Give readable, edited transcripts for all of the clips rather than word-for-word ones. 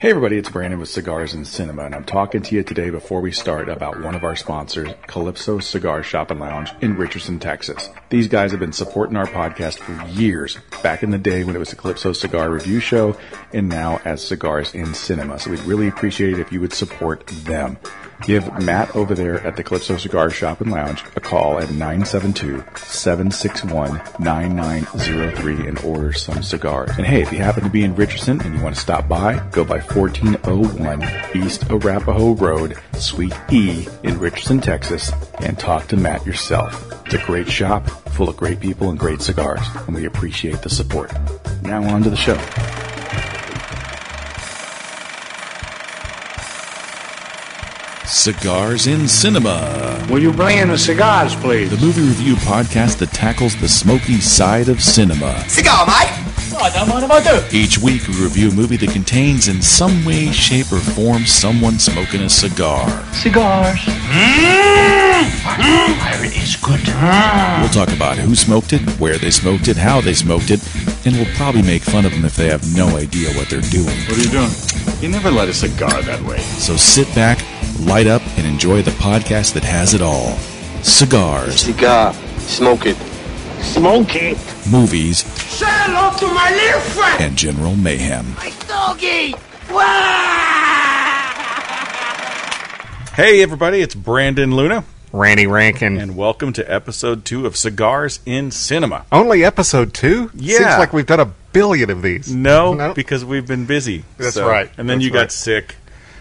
Hey everybody, it's Brandon with Cigars and Cinema, and I'm talking to you today before we start about one of our sponsors, Calypso Cigar Shop and Lounge in Richardson, Texas. These guys have been supporting our podcast for years, back in the day when it was the Calypso Cigar Review Show, and now as Cigars in Cinema. So we'd really appreciate it if you would support them. Give Matt over there at the Calypso Cigar Shop and Lounge a call at 972-761-9903 and order some cigars. And hey, if you happen to be in Richardson and you want to stop by, go by 1401 East Arapahoe Road, Suite E in Richardson, Texas, and talk to Matt yourself. It's a great shop, full of great people and great cigars, and we appreciate the support. Now on to the show. Cigars in Cinema. Will you bring in the cigars, please? The movie review podcast that tackles the smoky side of cinema. Cigar, mate! I don't mind if I do. Each week we review a movie that contains in some way, shape, or form someone smoking a cigar. Cigars. Fire is good. We'll talk about who smoked it, where they smoked it, how they smoked it, and we'll probably make fun of them if they have no idea what they're doing. What are you doing? You never light a cigar that way. So sit back, light up, and enjoy the podcast that has it all. Cigars. Cigar. Smoke it. Smoke it. Movies. Say hello to my little friend! And general mayhem. My doggy! Hey everybody, it's Brandon Luna, Randy Rankin. and welcome to episode 2 of Cigars in Cinema. Only episode 2? Yeah. Seems like we've done a billion of these. No, because we've been busy. That's right. And then That's you got right. sick.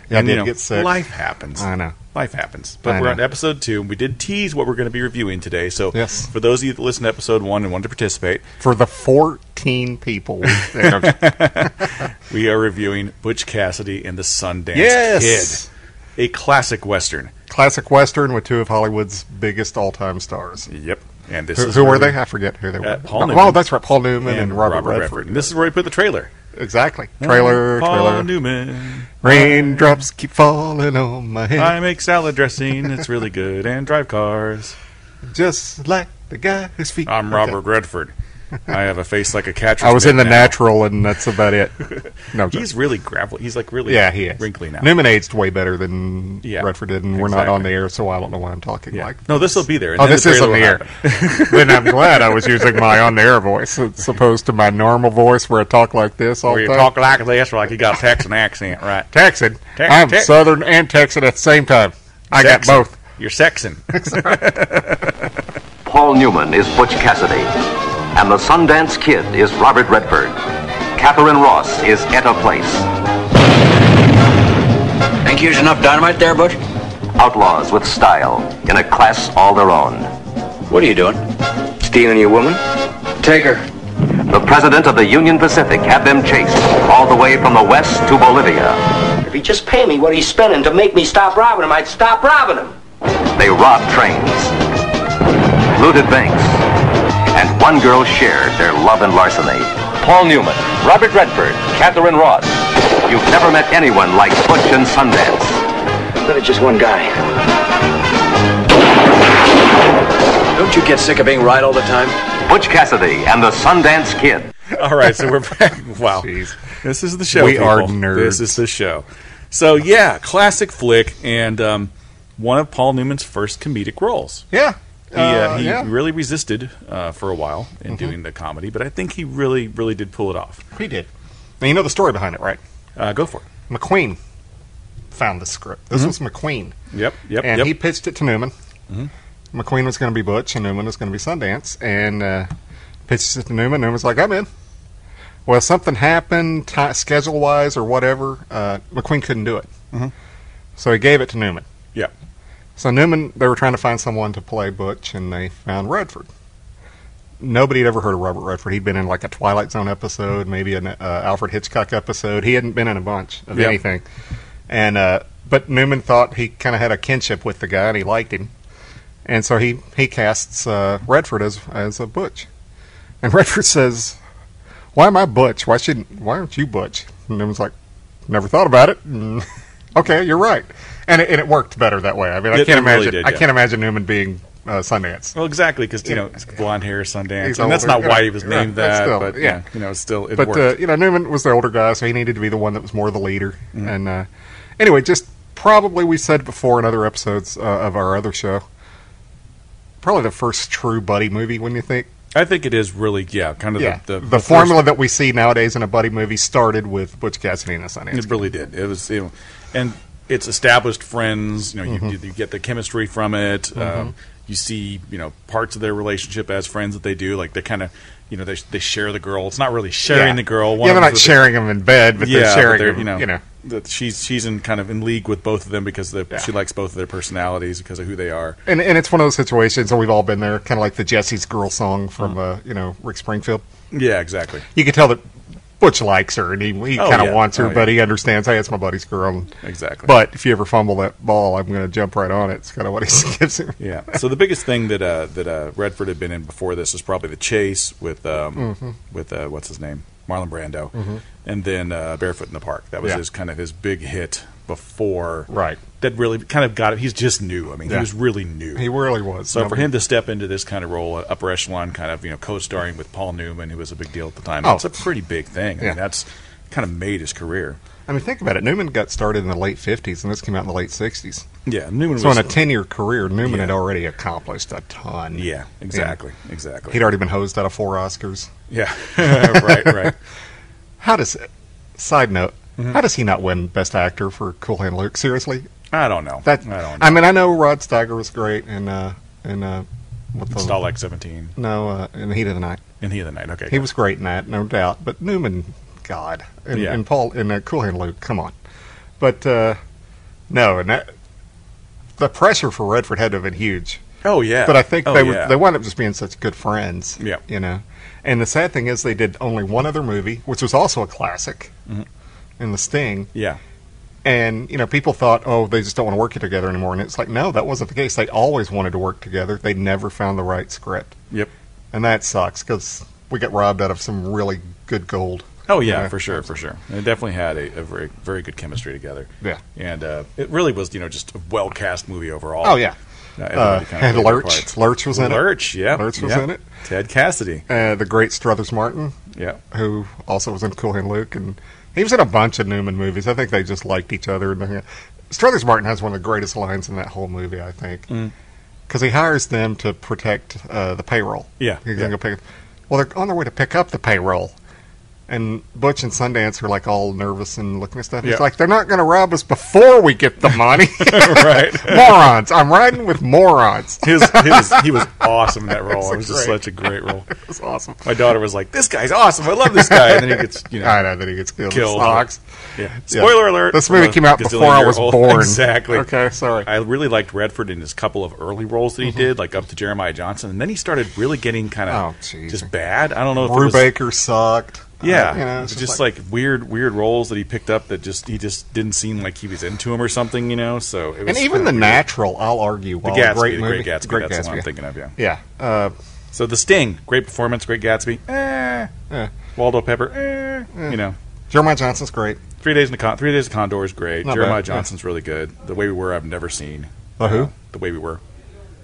Yeah, and, I did get sick. Life happens. I know. Life happens. But I we're know. on episode 2, and we did tease what we're going to be reviewing today. So Yes. for those of you that listened to episode 1 and wanted to participate, For the 14 people. we are reviewing Butch Cassidy and the Sundance Yes. Kid, a classic Western. Classic Western with two of Hollywood's biggest all-time stars. Yep. And this is Who were where they? I forget who they were. Paul Newman. Oh, that's right. Paul Newman and Robert Redford. And this is where we put the trailer. Exactly. Trailer. Paul Newman. Raindrops keep falling on my head. I make salad dressing. It's really good. And drive cars. Just like the guy whose feet... I'm Okay. Robert Redford. I have a face like a catcher's I was in the mitt now. natural, and that's about it. No, He's really gravelly. He's like really yeah, he is. wrinkly now. Newman aged way better than Yeah, Redford did, and we're not exactly. on the air, so I don't know why I'm talking Yeah. like No, this will be there. and Oh, then this is on trailer the will air. happen. Then I'm glad I was using my on-the-air voice as opposed to my normal voice where I talk like this all Where the you time. talk like this, or like you got a Texan accent, right? Texan. Tex- I'm Tex- Southern and Texan at the same time. I got Sexan. both. You're sexing. Paul Newman is Butch Cassidy, and the Sundance Kid is Robert Redford. Catherine Ross is Etta Place. Think you used enough dynamite there, Butch? Outlaws with style, in a class all their own. What are you doing? Stealing your woman? Take her. The president of the Union Pacific had them chased all the way from the west to Bolivia. If he'd just pay me what he's spending to make me stop robbing him, I'd stop robbing him. They robbed trains, looted banks, and one girl shared their love and larceny. Paul Newman, Robert Redford, Catherine Ross. You've never met anyone like Butch and Sundance. But it's just one guy. Don't you get sick of being right all the time? Butch Cassidy and the Sundance Kid. All right, so we're back. Wow. Jeez. This is the show, We people. are nerds. This is the show. So, yeah, classic flick, and one of Paul Newman's first comedic roles. Yeah. He yeah. really resisted for a while in doing the comedy, but I think he really, really did pull it off. He did. Now, you know the story behind it, right? Go for it. McQueen found the script. This was McQueen. Yep. And he pitched it to Newman. McQueen was going to be Butch, and Newman was going to be Sundance. And pitched it to Newman. Newman was like, I'm in. Well, something happened, schedule-wise or whatever. McQueen couldn't do it. So he gave it to Newman. Yep. So Newman, they were trying to find someone to play Butch, and they found Redford. Nobody had ever heard of Robert Redford. He'd been in like a Twilight Zone episode, maybe an Alfred Hitchcock episode. He hadn't been in a bunch of anything. And but Newman thought he kind of had a kinship with the guy, and he liked him. And so he casts Redford as a Butch. And Redford says, "Why am I Butch? Why aren't you Butch?" And Newman's like, "Never thought about it." Okay, you're right. And it worked better that way. I mean, I can't really did, I yeah. can't imagine Newman being Sundance. Well, exactly, because blonde hair, Sundance, He's and that's older, not why he was named that. still, but still it But worked. Newman was the older guy, so he needed to be the one that was more the leader. And anyway, just probably we said before in other episodes of our other show, probably the first true buddy movie. When you think, I think it is really kind of the formula that we see nowadays in a buddy movie started with Butch Cassidy and the Sundance. It really did. It was and it's established friends. You get the chemistry from it. You see, parts of their relationship as friends that they do. Like they kind of, they share the girl. It's not really sharing the girl. They're not sharing them in bed, but they're sharing them. That she's in league with both of them because she likes both of their personalities because of who they are. And it's one of those situations, and we've all been there, kind of like the Jesse's Girl song from Rick Springfield. Yeah, exactly. You can tell that Butch likes her, and he kind of wants her, but he understands, hey, it's my buddy's girl. Exactly. But if you ever fumble that ball, I'm going to jump right on it. It's kind of what he gives him. Yeah. So the biggest thing that Redford had been in before this is probably The Chase with what's his name, Marlon Brando, and then Barefoot in the Park. That was his big hit before. Right. That really kind of got him. He's just new. I mean, he was really new. He really was. So for him to step into this kind of role, upper echelon, kind of co-starring with Paul Newman, who was a big deal at the time, it's a pretty big thing. I mean, that's kind of made his career. I mean, think about it. Newman got started in the late 50s, and this came out in the late 60s. Yeah, Newman. So in a 10-year career, Newman had already accomplished a ton. Yeah, exactly. Exactly. He'd already been hosed out of 4 Oscars. Yeah, right. Side note, how does he not win Best Actor for Cool Hand Luke? Seriously? I don't know. I mean, I know Rod Steiger was great in Stalag 17. No, in the Heat of the Night. In Heat of the Night, okay. He was great in that, no doubt. But Newman, God. And Paul, in Cool Hand Luke, come on. But, no, and the pressure for Redford had to have been huge. Oh, yeah. But I think they wound up just being such good friends. Yeah. And the sad thing is they did only one other movie, which was also a classic, in The Sting. Yeah. And, people thought, they just don't want to work together anymore. And it's like, no, that wasn't the case. They always wanted to work together. They never found the right script. Yep. And that sucks because we get robbed out of some really good gold. Oh, yeah, for sure. They definitely had a very, very good chemistry together. Yeah. And it really was, just a well-cast movie overall. Oh, yeah. And Lurch. Lurch was in it. Lurch was in it. Ted Cassidy. The great Struthers Martin. Yeah. Who also was in Cool Hand Luke. And he was in a bunch of Newman movies. I think they just liked each other. Struthers Martin has one of the greatest lines in that whole movie, I think. Because he hires them to protect the payroll. Yeah. He's gonna go well, they're on their way to pick up the payroll. And Butch and Sundance are like all nervous and looking at stuff. He's like, they're not going to rob us before we get the money. Right. Morons. I'm riding with morons. He was awesome in that role. It was just such a great role. It was awesome. My daughter was like, this guy's awesome. I love this guy. And then he gets, I know, then he gets killed. Yeah. Spoiler alert. This movie came out before I was born. Exactly. Okay, sorry. I really liked Redford in his couple of early roles that he did, like up to Jeremiah Johnson. And then he started really getting kind of just bad. I don't know if Brubaker sucked. Yeah, it's just like weird roles that he picked up that he just didn't seem like he was into him or something, So it was, and even The Natural, I'll argue, while the great movie, Great Gatsby, that's the one I'm thinking of. Yeah. So The Sting, great performance, Great Gatsby. Waldo Pepper. Jeremiah Johnson's great. 3 Days of Condor is great. Not Jeremiah bad, Johnson's really good. The Way We Were, I've never seen. Who? The Way We Were.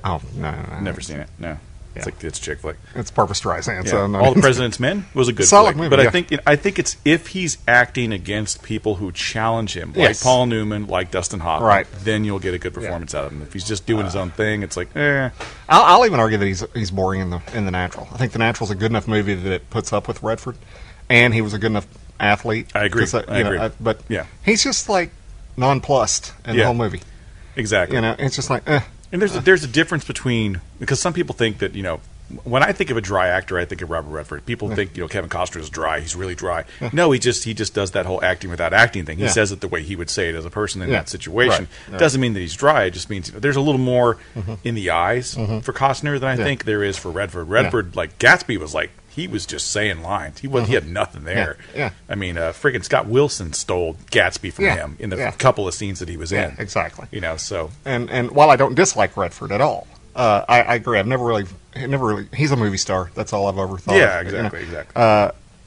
Oh no, never seen it. No. It's a chick flick. It's Barbra Streisand. Yeah. So All the President's Men was a good solid flick, movie, but I think it's if he's acting against people who challenge him, like Paul Newman, like Dustin Hoffman, then you'll get a good performance out of him. If he's just doing his own thing, it's like, I'll even argue that he's boring in the Natural. I think The Natural's a good enough movie that it puts up with Redford, and he was a good enough athlete. I agree. I agree. But he's just like nonplussed in the whole movie. Exactly. It's just like, And there's a difference between, because some people think that, when I think of a dry actor, I think of Robert Redford. People think, Kevin Costner is dry. He's really dry. No, he just does that whole acting without acting thing. He says it the way he would say it as a person in that situation. Right. Doesn't mean that he's dry. It just means there's a little more in the eyes for Costner than I think there is for Redford. Redford, like Gatsby, was like, he was just saying lines. He had nothing there. Yeah. I mean, friggin' Scott Wilson stole Gatsby from him in the couple of scenes that he was in. Exactly. So and while I don't dislike Redford at all, I agree. I've never really. He's a movie star. That's all I've ever thought. Yeah, exactly.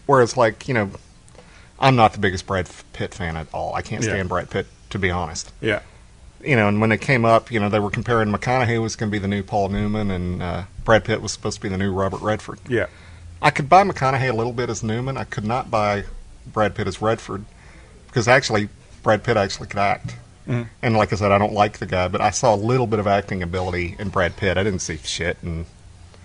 Whereas, I'm not the biggest Brad Pitt fan at all. I can't stand Brad Pitt, to be honest. Yeah. and when it came up, they were comparing McConaughey was going to be the new Paul Newman, and Brad Pitt was supposed to be the new Robert Redford. Yeah. I could buy McConaughey a little bit as Newman. I could not buy Brad Pitt as Redford, because actually Brad Pitt actually could act. And like I said, I don't like the guy, but I saw a little bit of acting ability in Brad Pitt. I didn't see shit in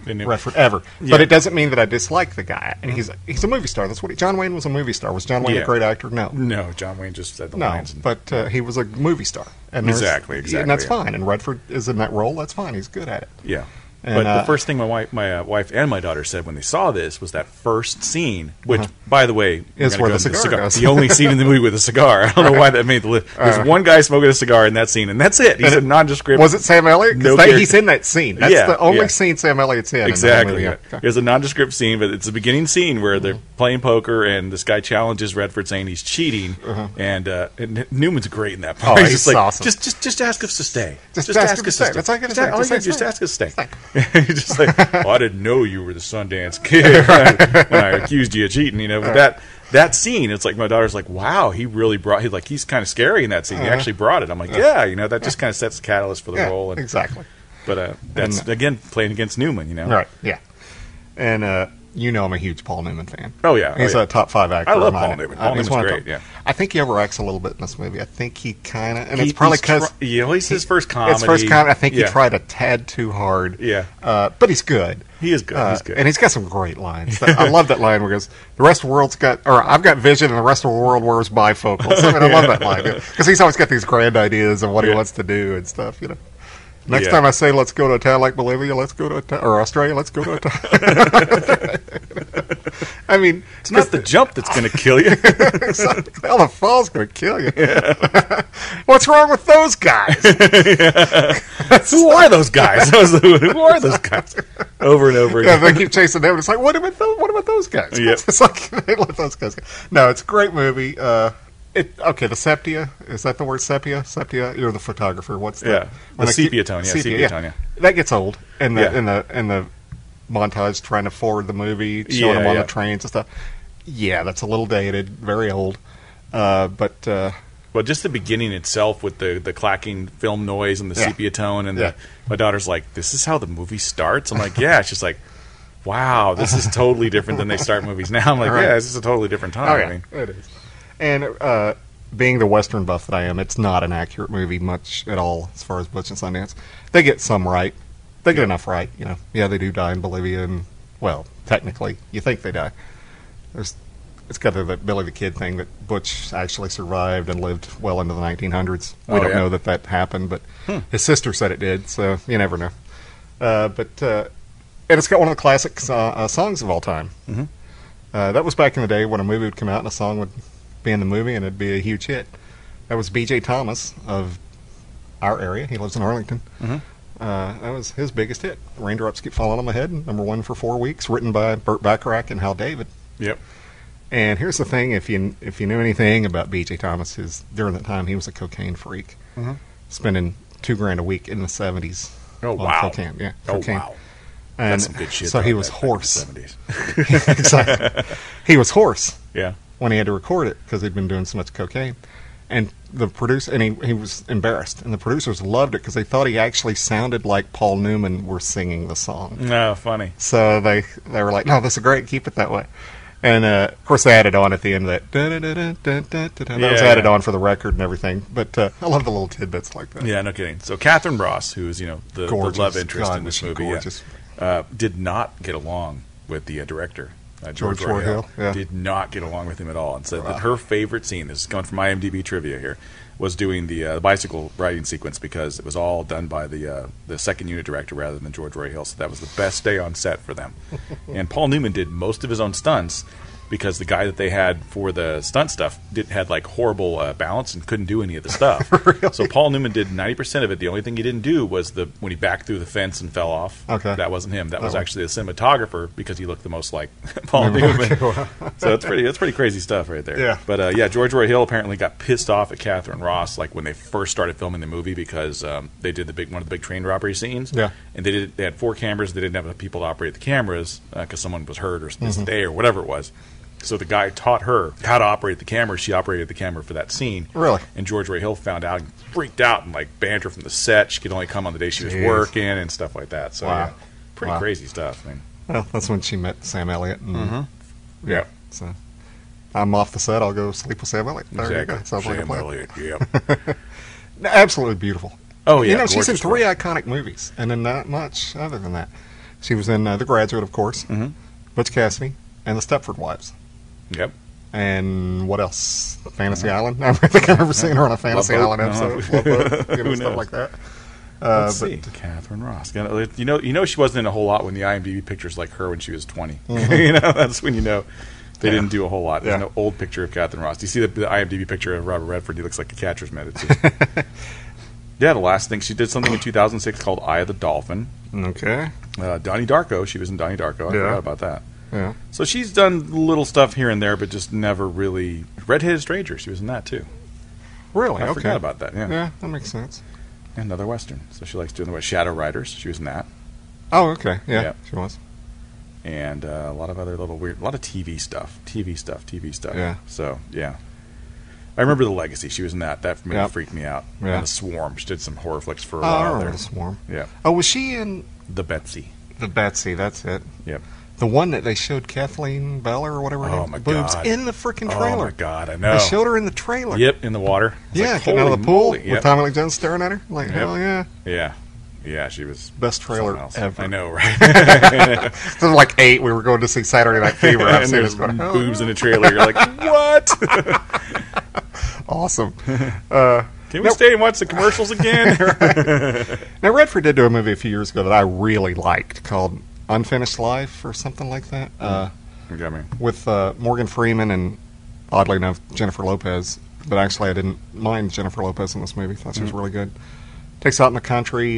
Redford ever. Yeah. But it doesn't mean that I dislike the guy. And he's a movie star. That's what John Wayne was a movie star. Was John Wayne a great actor? No. No, John Wayne just said the lines. But he was a movie star. And exactly. And that's fine. And Redford is in that role. That's fine. He's good at it. Yeah. And, but the first thing my wife and my daughter said when they saw this was that first scene, which, by the way, is where the cigar goes. The only scene in the movie with a cigar. I don't know why that made the list. There's one guy smoking a cigar in that scene, and that's it. He's a nondescript. Was it Sam Elliott? No, he's in that scene. That's the only scene Sam Elliott's in. Exactly. In There's a nondescript scene, but it's the beginning scene where they're playing poker, and this guy challenges Redford, saying he's cheating, and Newman's great in that part. Oh, he's like, awesome. Just ask us to stay. Just ask us to stay. That's all you got to say. All you got to just ask us to stay. Just like, I didn't know you were the Sundance kid when I accused you of cheating. But that scene, it's like my daughter's like, wow, he really brought. He's kind of scary in that scene. He actually brought it. I'm like, that just kind of sets the catalyst for the role. And, exactly. But that's again playing against Newman. Right? Yeah. And I'm a huge Paul Newman fan. Oh yeah, he's a top 5 actor. I love Paul Newman. Paul Newman's great. Yeah. I think he overacts a little bit in this movie. I think he kind of, and it's probably because it's his first comedy. It's first comedy. I think he tried a tad too hard. Yeah. But he's good. He is good. He's good, and he's got some great lines. I love that line where he goes, "The rest of the world's got, or I've got vision, and the rest of the world wears bifocals." I love that line because he's always got these grand ideas of what he wants to do and stuff. Next time I say, let's go to a town like Bolivia, let's go to or Australia, let's go to a town. I mean, it's not the jump that's going to kill you. Hell, the fall's going to kill you. Yeah. What's wrong with those guys? Who are those guys? Who are those guys? Over and over again. Yeah, they keep chasing them. It's like, what about those guys? Yep. It's like, they let those guys go. No, it's a great movie. The sepia, is that the word sepia? Sepia, you're the photographer. What's that? Yeah, the sepia tone. Yeah, sepia tone. Yeah, that gets old. And the montage trying to forward the movie, showing them on the trains and stuff. Yeah, that's a little dated, very old. But just the beginning itself with the clacking film noise and the sepia tone, and my daughter's like, "This is how the movie starts." I'm like, "Yeah." She's like, "Wow, this is totally different than they start movies now." I'm like, "Yeah, this is a totally different time." Oh, yeah. I mean, it is. And being the Western buff that I am, it's not an accurate movie much at all as far as Butch and Sundance. They get some right. They get enough right, Yeah, they do die in Bolivia, and, well, technically, you think they die. It's got the Billy the Kid thing that Butch actually survived and lived well into the 1900s. We don't know that happened, but his sister said it did, so you never know. And it's got one of the classic songs of all time. Mm-hmm. That was back in the day when a movie would come out and a song would be in the movie and it'd be a huge hit. That was B.J. Thomas of our area. He lives in Arlington. Mm-hmm. That was his biggest hit. Raindrops Keep Falling on My Head, #1 for 4 weeks, written by Burt Bacharach and Hal David. Yep. And here's the thing: if you knew anything about B.J. Thomas, during that time he was a cocaine freak, spending $2,000 a week in the 70s. Oh wow! Cocaine, yeah. Cocaine. Oh wow! And that's some good shit. So he was hoarse. Exactly. He was hoarse. Yeah. When he had to record it because he'd been doing so much cocaine. And the producer, and he was embarrassed, and the producers loved it because they thought he actually sounded like Paul Newman were singing the song. No, funny. So they were like, "No, this is great. Keep it that way." And of course, they added on at the end of that. That was added on for the record and everything. But I love the little tidbits like that. Yeah, no kidding. So Catherine Ross, who is the love interest in this movie, did not get along with the director. George Roy Hill did not get along with him at all, and said that her favorite scene, this is going from IMDb trivia here, was doing the bicycle riding sequence because it was all done by the second unit director rather than George Roy Hill, so that was the best day on set for them. And Paul Newman did most of his own stunts because the guy that they had for the stunt stuff had like horrible balance and couldn't do any of the stuff. Really? So Paul Newman did 90% of it. The only thing he didn't do was when he backed through the fence and fell off. Okay. That wasn't him. That was actually the cinematographer because he looked the most like Paul Newman. So that's pretty crazy stuff right there. Yeah. But George Roy Hill apparently got pissed off at Catherine Ross like when they first started filming the movie because they did one of the big train robbery scenes. Yeah. And they had 4 cameras. They didn't have the people to operate the cameras because someone was hurt or missed a day or whatever it was. So the guy taught her how to operate the camera. She operated the camera for that scene. Really? And George Ray Hill found out and freaked out and like banned her from the set. She could only come on the day she was working and stuff like that. So yeah, pretty crazy stuff. I mean, well, that's when she met Sam Elliott. And, yeah. So I'm off the set. I'll go sleep with Sam Elliott. There Exactly. you go. Sounds like a Sam plan. Elliott. Yep. Absolutely beautiful. Oh yeah. You know, she's in gorgeous 3 girl. iconic movies, and then not much other than that. She was in The Graduate, of course, Butch Cassidy, and The Stepford Wives. Yep. And what else? Fantasy Island. I think I remember seeing her on a Fantasy Love Boat. Episode. Love Boat, Who stuff knows? like that. Let's see. Catherine Ross. You know, she wasn't in a whole lot when the IMDb pictures like her when she was 20. You know, that's when you know they didn't do a whole lot. There's no old picture of Catherine Ross. Do you see the IMDb picture of Robert Redford? He looks like a catcher's mitt. It's just- yeah, the last thing she did something in 2006 called Eye of the Dolphin. Okay. Donnie Darko. She was in Donnie Darko. I forgot about that. Yeah. So she's done little stuff here and there, but just never really. Redheaded Stranger. She was in that too. Really? I forgot about that. Yeah. Yeah, that makes sense. Another Western. So she likes doing the Shadow Riders. She was in that. Oh, okay. Yeah, Yeah. she was. And a lot of other little weird, a lot of TV stuff. Yeah. So, yeah. I remember The Legacy. She was in that. That maybe Yep. freaked me out. Yeah. And The Swarm. She did some horror flicks for a Oh, I while remember there. The Swarm. Yeah. Oh, was she in The Betsy. The Betsy? That's it. Yep. The one that they showed Kathleen Beller or whatever. her Oh, name- my boobs God. in the freaking Oh, trailer. my God. I know. They showed her in the trailer. Yep, in the water. It's Yeah, like, getting out of holy the pool moly. with Tommy Lee Jones staring at her. Like, Yep. hell yeah. Yeah. Yeah, she was Best trailer something else. ever. I know, right? So like 8, we were going to see Saturday Night Fever. I've And seen there's this going, hell boobs in a trailer. You're like, what? awesome. Can we stay and watch the commercials again? Now, Redford did do a movie a few years ago that I really liked called Unfinished Life or something like that. You got me. With Morgan Freeman and, oddly enough, Jennifer Lopez. But actually, I didn't mind Jennifer Lopez in this movie. Thought she was really good. Takes out in the country.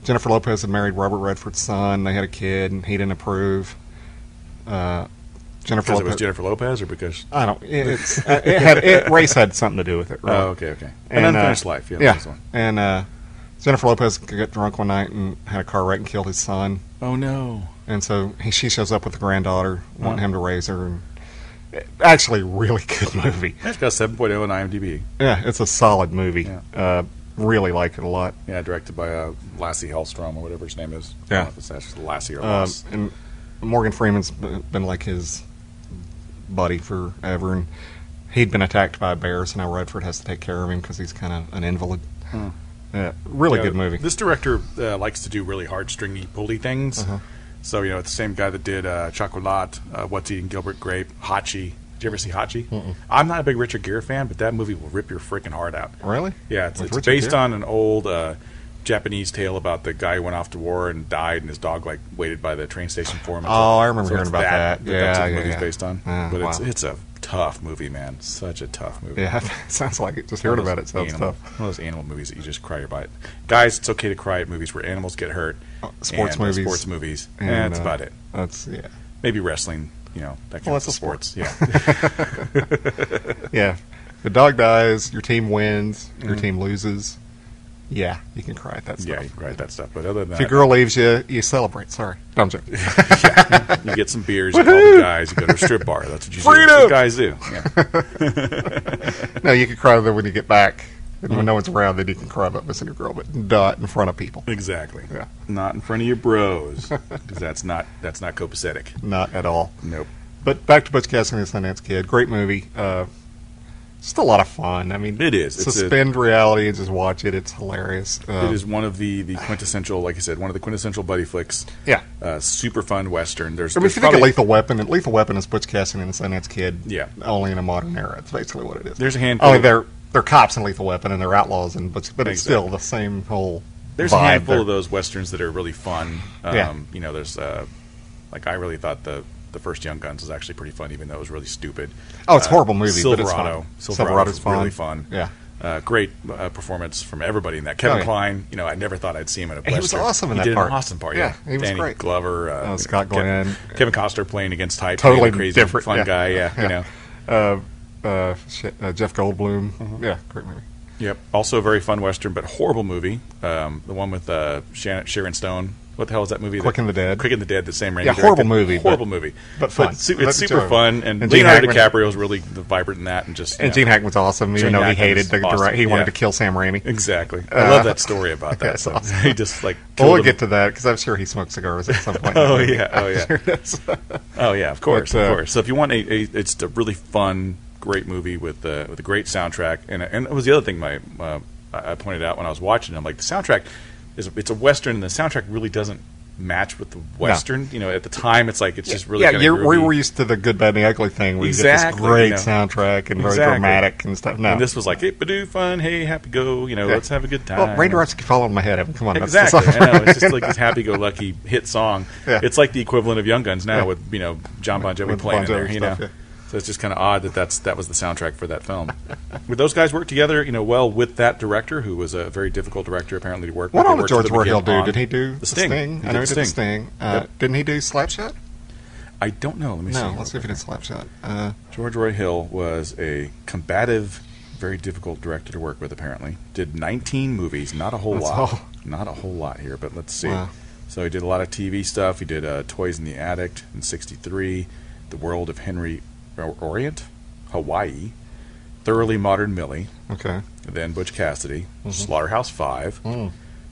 Jennifer Lopez had married Robert Redford's son. They had a kid, and he didn't approve. Jennifer Because Lopez. it was Jennifer Lopez, or because? I don't. Race had something to do with it. Really. Oh, okay. An Unfinished Life. Yeah. Yeah. This one. And Jennifer Lopez got drunk one night and had a car wreck and killed his son. Oh no. And so she shows up with the granddaughter, wanting him to raise her. And actually, really good movie. It's got 7.0 on IMDb. Yeah, it's a solid movie. Yeah. Really like it a lot. Yeah, directed by Lassie Hellstrom or whatever his name is. Yeah. I don't know if it's actually Lassie or Lass. And Morgan Freeman's been like his buddy forever, and he'd been attacked by a bear, so now Redford has to take care of him because he's kind of an invalid. Yeah, really good movie. This director likes to do really hard, stringy, pulley things. So, it's the same guy that did Chocolat, What's Eating Gilbert Grape, Hachi. Did you ever see Hachi? I'm not a big Richard Gere fan, but that movie will rip your freaking heart out. Really? Yeah, With it's Richard based Gere? on an old Japanese tale about the guy who went off to war and died, and his dog waited by the train station for him. Oh, I remember hearing it's about that. That's what the Yeah, movie's yeah. based on. Wow. But it's a tough movie, man. Such a tough movie. Yeah, sounds like it. Just hearing about it sounds tough. One of those animal movies that you just cry about. Guys, it's okay to cry at movies where animals get hurt. Sports and, movies. Sports movies. And, And that's about it. That's, yeah. Maybe wrestling, that kind Well, of that's a sports. Yeah. Yeah. The dog dies, your team wins, your team loses. Yeah, you can cry at that stuff. Yeah, you can cry at that stuff. But other than If that, your girl leaves you, you celebrate. Sorry. No, I'm joking. you get some beers, you call the guys, you go to a strip bar. That's what you do. That's what guys do. Yeah. No, you can cry when you get back. And when no one's around, then you can cry about missing your girl, but not in front of people. Exactly. Yeah. Not in front of your bros, because that's not copacetic. Not at all. Nope. But back to Butch Cassidy and the Sundance Kid. Great movie. Just a lot of fun. I mean, It is. It's suspend reality and just watch it. It's hilarious. It is one of the quintessential, like I said, one of the quintessential buddy flicks. Yeah. Super fun Western. There's, I mean, if you think of Lethal Weapon, Lethal Weapon is Butch Cassidy and the Sundance Kid. Yeah. Only in a modern era. It's basically what it is. There's a handful. Only they're cops in Lethal Weapon and they're outlaws, but it's Exactly. still the same whole. There's vibe a handful there. of those westerns that are really fun. Yeah. There's like I really thought the first Young Guns was actually pretty fun, even though it was really stupid. Oh, it's a horrible movie, but it's Silverado. fun. Silverado's fun. really fun. Yeah. Great performance from everybody in that. Kevin Oh, yeah. Kline, I never thought I'd see him in a He was western. awesome in he that did part. an awesome part. Yeah, he was Danny great. Glover, Scott Glenn. Kevin Costner playing against type, Totally crazy, different. fun yeah. guy. Yeah, Jeff Goldblum. Yeah, great movie. Yep. Also a very fun western, but horrible movie. The one with Sharon Stone. What the hell is that movie? Quick and the Dead. Quick and the Dead, the Sam Raimi Yeah, directed. horrible movie. Horrible movie. But fun. It's super fun, and Gene Leonardo Hackman, DiCaprio is really vibrant in that. And Gene Hackman's awesome, even though he hated the director. He wanted to kill Sam Raimi. Exactly. I love that story about that. So awesome. he just like Well, we'll get to that, because I'm sure he smoked cigars at some point. Oh, yeah. Oh, yeah, of course, But, of course. So if you want it's a really fun, great movie with a great soundtrack. And it was the other thing I pointed out when I was watching it. I'm like, the soundtrack, it's a Western, and the soundtrack really doesn't match with the Western. No. You know, at the time, it's like, it's just really kind of we were used to the Good, Bad, and the Ugly thing, where you get this great soundtrack and very dramatic and stuff. No. And this was like, hey, badoo, fun, hey, happy go, let's have a good time. Well, Raindrops Keep Falling on My Head. Come on. Exactly. I know. It's just like this happy-go-lucky hit song. Yeah. It's like the equivalent of Young Guns now with, John Bon Jovi playing in there, stuff, yeah. So it's just kind of odd that was the soundtrack for that film. Would those guys work together, well, with that director, who was a very difficult director apparently to work with? What all did George Roy Hill do? Did he do The Sting? I know he did The Sting. Didn't he do Slapshot? I don't know. Let me see. No, let's see if he did Slapshot. George Roy Hill was a combative, very difficult director to work with, apparently. Did 19 movies, not a whole lot. Not a whole lot here, but let's see. Wow. So he did a lot of TV stuff. He did Toys in the Attic in '63, The World of Henry Orient, Hawaii, Thoroughly Modern Millie, Okay. then Butch Cassidy, Slaughterhouse 5,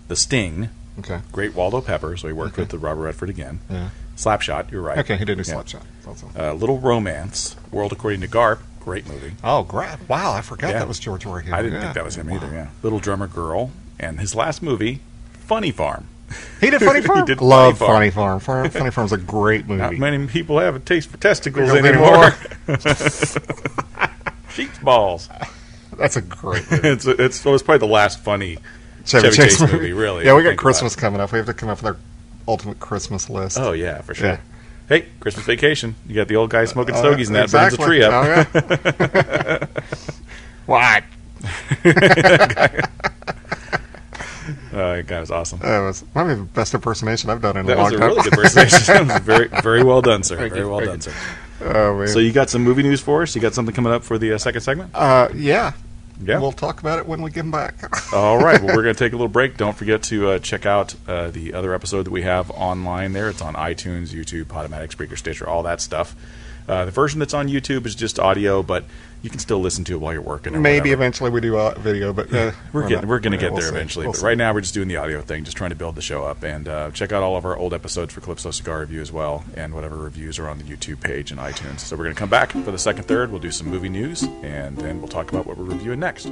The Sting, Okay. Great Waldo Pepper, so he worked with the Robert Redford again, Yeah. Slapshot, you're right. Okay, he did do Slapshot. Awesome. Little Romance, World According to Garp, great movie. Oh, great. Wow, I forgot Yeah. that was George Roy Hill. I didn't think that was him either, yeah. Little Drummer Girl, and his last movie, Funny Farm. He did Funny Farm? He did Love Funny Funny Farm. Funny Farm's a great movie. Not many people have a taste for testicles Anymore. anymore. Sheep's balls. That's a great movie. It's probably the last funny Chevy Chase movie, really. Yeah, we got Christmas coming up. We have to come up with our ultimate Christmas list. Oh, yeah, for sure. Yeah. Hey, Christmas Vacation. You got the old guy smoking stogies, and that burns the tree up. Oh, yeah. What? God, it was awesome. That was maybe the best impersonation I've done in a That long was a time. really good impersonation. That was very, very well done, sir. Very well done, sir. Oh, man. So you got some movie news for us? You got something coming up for the second segment? Yeah. Yeah. We'll talk about it when we get them back. All right. Well, we're going to take a little break. Don't forget to check out the other episode that we have online there. It's on iTunes, YouTube, Podomatic, Spreaker, Stitcher, all that stuff. The version that's on YouTube is just audio, but you can still listen to it while you're working. Or Maybe whatever. eventually we do video, but we're going to get there see. eventually. We'll But see. right now we're just doing the audio thing, just trying to build the show up. And check out all of our old episodes for Calypso Cigar Review as well, and whatever reviews are on the YouTube page and iTunes. So we're going to come back for the second third. We'll do some movie news, and then we'll talk about what we're reviewing next.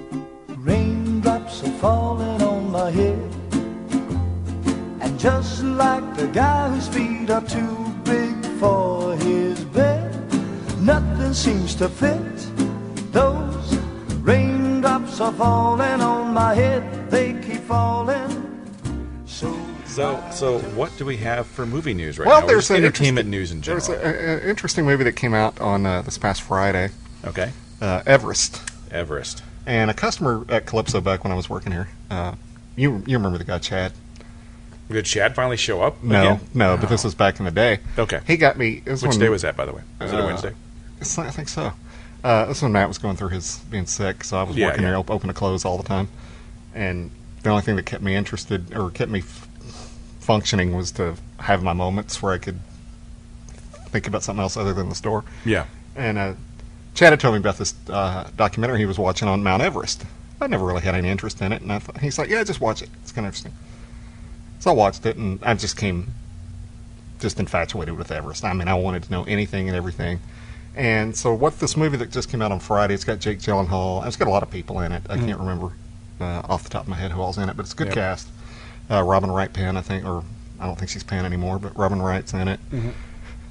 Raindrops are falling on my head, and just like the guy whose feet are too big for his bed, nothing seems to fit. Those raindrops are falling on my head, they keep falling. So what do we have for movie news right Well, now? there's Or an entertainment news in general. There's an interesting movie that came out on this past Friday. Okay. Everest. Everest. And a customer at Calypso back when I was working here, you remember the guy Chad? Did Chad finally show up? No, again? but this was back in the day. Okay. He got me. Which day was that, by the way? Was it a Wednesday? I think so. This when Matt was going through his being sick, so I was working here open to close all the time. And the only thing that kept me interested or kept me functioning was to have my moments where I could think about something else other than the store. Yeah. And Chad had told me about this documentary he was watching on Mount Everest. I never really had any interest in it, and he's like, "Yeah, just watch it. It's kind of interesting." So I watched it, and I just infatuated with Everest. I mean, I wanted to know anything and everything. And so what this movie that just came out on Friday, it's got Jake Gyllenhaal. It's got a lot of people in it. I can't remember off the top of my head who all's in it, but it's a good cast. Robin Wright Penn, I think, or I don't think she's Penn anymore, but Robin Wright's in it. Mm-hmm.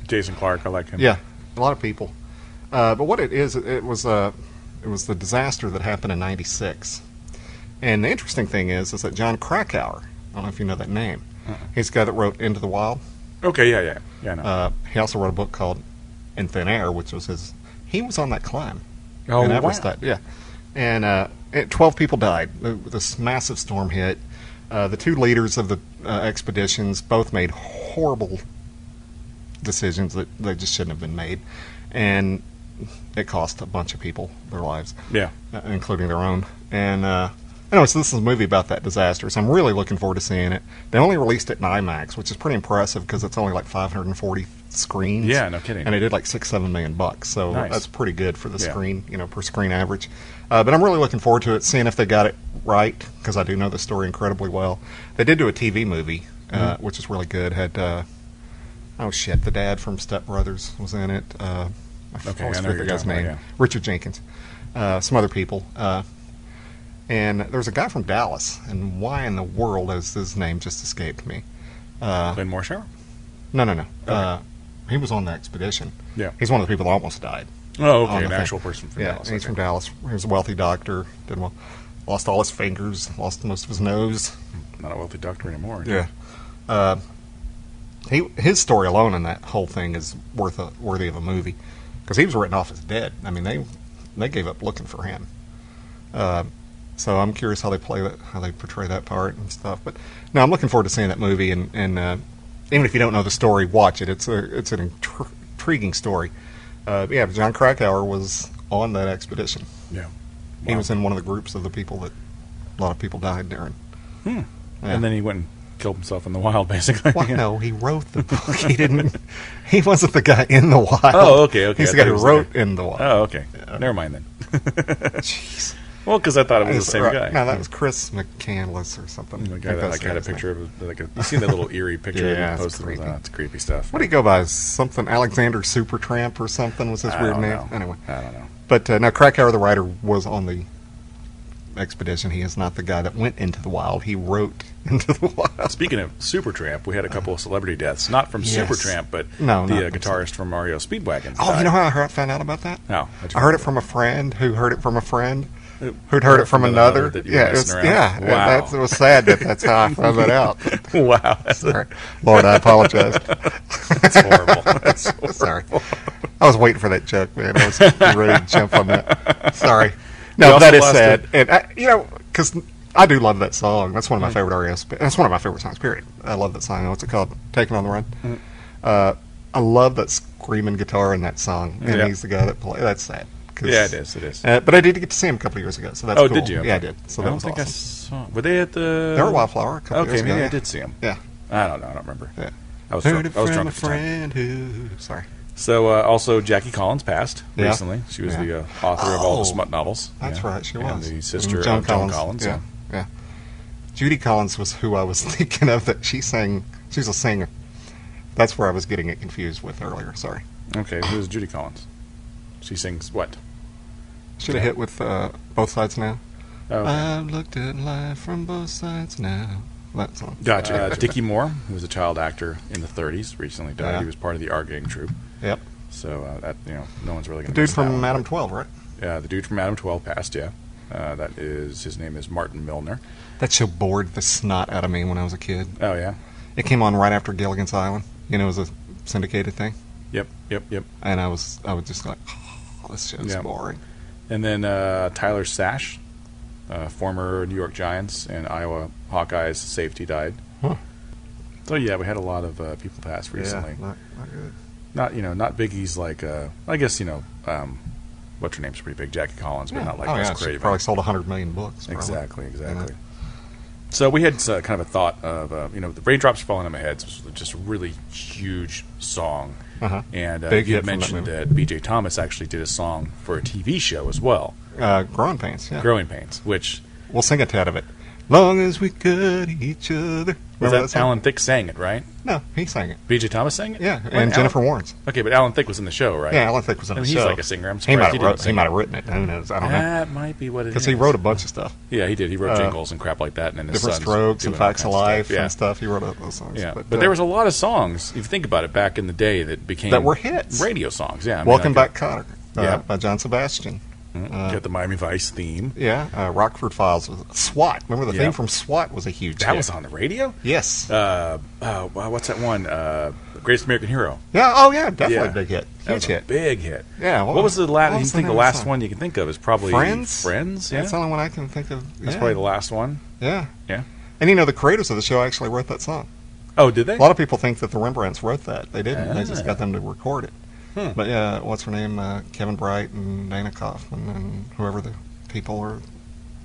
Jason Clarke, I like him. Yeah, a lot of people. But what it is, it was the disaster that happened in '96. And the interesting thing is that John Krakauer, I don't know if you know that name. He's the guy that wrote Into the Wild. Okay, yeah, I know. He also wrote a book called In Thin Air, which was his. He was on that climb. Oh, in Everest, wow. Yeah. And 12 people died. This massive storm hit. The two leaders of the expeditions both made horrible decisions that they just shouldn't have been made. And it cost a bunch of people their lives. Yeah. Including their own. And Anyway, so this is a movie about that disaster, so I'm really looking forward to seeing it. They only released it in IMAX, which is pretty impressive because it's only like 540 screens. Yeah, no kidding. And they did like $6-7 million bucks, so Nice. that's pretty good for the Yeah. screen, per screen average. But I'm really looking forward to it, seeing if they got it right, because I do know the story incredibly well. They did do a TV movie, which is really good. Had the dad from Step Brothers was in it. I always forget the guy's name. Richard Jenkins. Some other people. And there's a guy from Dallas, and why in the world has his name just escaped me? Glenn Morshower? No. Okay. He was on the expedition. Yeah. He's one of the people that almost died. Oh, okay, on an the actual thing. person from Yeah, Dallas. he's Okay. from Dallas. He was a wealthy doctor. Did well. Lost all his fingers. Lost most of his nose. Not a wealthy doctor anymore. Yeah. His story alone in that whole thing is worthy of a movie, because he was written off as dead. I mean, they gave up looking for him. So I'm curious how they portray that part and stuff. But no, I'm looking forward to seeing that movie. And even if you don't know the story, watch it. It's an intriguing story. Yeah, John Krakauer was on that expedition. Yeah. He was in one of the groups of the people that a lot of people died during. Yeah. And then he went and killed himself in the wild, basically. Well, no, he wrote the book. He wasn't the guy in the wild. Oh, okay. He's the guy who wrote in the wild. Oh, okay. Never mind then. Jeez. Well, because I thought it was the same guy. No, that was Chris McCandless or something. The guy that had a picture of, you seen that little eerie picture Yeah, he it's posted? creepy. It's creepy stuff. What do you go by? Something Alexander Supertramp or something was his I weird don't name? know. Anyway. I don't know. But no, Krakauer, the writer, was on the expedition. He is not the guy that went into the wild. He wrote into the wild. Speaking of Supertramp, we had a couple of celebrity deaths. Not from Yes. Supertramp, but No, the not from guitarist from Mario Speedwagon. Oh, you know how I found out about that? How? I heard it from a friend who heard it from a friend who'd heard it from another. that you were Yeah, messing around. Wow. It was sad that's how I found that out. Wow. Sorry. Lord, I apologize. That's horrible. That's horrible. Sorry. I was waiting for that joke, man. I was ready to jump on that. Sorry. We No, also that is lost sad. And, because I do love that song. That's one of my favorite REOs. That's one of my favorite songs, period. I love that song. What's it called? Taking on the Run? I love that screaming guitar in that song. And Yeah. he's the guy that plays. That's sad. Yeah, it is. But I did get to see him a couple of years ago, so that's Oh, cool. did you? Yeah, I did. So I that don't was think awesome. I saw. Were they at the? They were at Wildflower a couple of Okay, years ago. maybe I yeah. did see them. Yeah. I don't know. I don't remember. Yeah. I was Heard drunk. it I was from drunk a at the time. friend who... Sorry. So also Jackie Collins passed Yeah. recently. She was Yeah. the author of all Oh, the smut novels. That's Yeah. right, she and was. the sister And of Joan Collins. Yeah, yeah. Judy Collins was who I was thinking of. That she sang. She's a singer. That's where I was getting it confused with earlier. Sorry. Okay, who's Judy Collins? She sings what? Should have hit with Both Sides Now. Oh, okay. I've looked at life from both sides now. That song. Gotcha. Dickie Moore, who was a child actor in the 30s, recently died. Yeah. He was part of the Art Gang troupe. Yep. So that no one's really The going to. dude from Adam 12, right? Yeah, the dude from Adam 12 passed. Yeah, his name is Martin Milner. That show bored the snot out of me when I was a kid. Oh yeah. It came on right after Gilligan's Island. It was a syndicated thing, Yep. and I was just like, oh, this show's Yeah. boring. And then Tyler Sash, former New York Giants and Iowa Hawkeyes safety, died. Huh. So yeah, we had a lot of people pass recently. Yeah, not good. Not biggies like I guess what's her name's pretty big, Jackie Collins, but not like oh, Wes yeah, she Craven. probably sold 100 million books. Probably. Exactly. Yeah. So we had kind of a thought of the Raindrops Falling on My Head was just a really huge song, and Big you hit had from that mentioned movie. that B.J. Thomas actually did a song for a TV show as well, Growing Pains, yeah. Growing Pains, which We'll sing a tad of it. Long as we got each other. was Remember that song? Alan Thicke sang it, right? No, he sang it. B.J. Thomas sang it? Yeah, What, and Jennifer Alan? Warnes. Okay, but Alan Thicke was in the show, right? Yeah, Alan Thicke was on I mean, the he's show. like a singer. I'm He surprised might he have didn't sing it. written it. Who knows? I don't know. That might be what it is. Because he wrote a bunch of stuff. Yeah, he did. He wrote jingles and crap like that, and then his Different son's Strokes and doing all Facts of kinds Life stuff. Yeah. and stuff. He wrote those songs. Yeah, but there was a lot of songs, if you think about it, back in the day that became that were hits. radio songs. Yeah, I mean, Welcome like Back, Kotter, Yeah. by John Sebastian. Get the Miami Vice theme. Yeah, Rockford Files. SWAT. Remember the Yeah. theme from SWAT was a huge That hit. was on the radio? Yes. What's that one? Greatest American Hero. Yeah. Oh, yeah. Definitely Yeah. a big hit. That was Huge a hit. big hit. Yeah. What was the last? what You was think the name of last song? one you can think of is probably Friends? Friends. Yeah, That's the only one I can think of. that's yeah. probably the last one. Yeah. Yeah. And the creators of the show actually wrote that song. Oh, did they? A lot of people think that the Rembrandts wrote that. They didn't. They just Ah. got them to record it. But yeah, what's her name? Kevin Bright and Dana Kaufman and whoever the people were.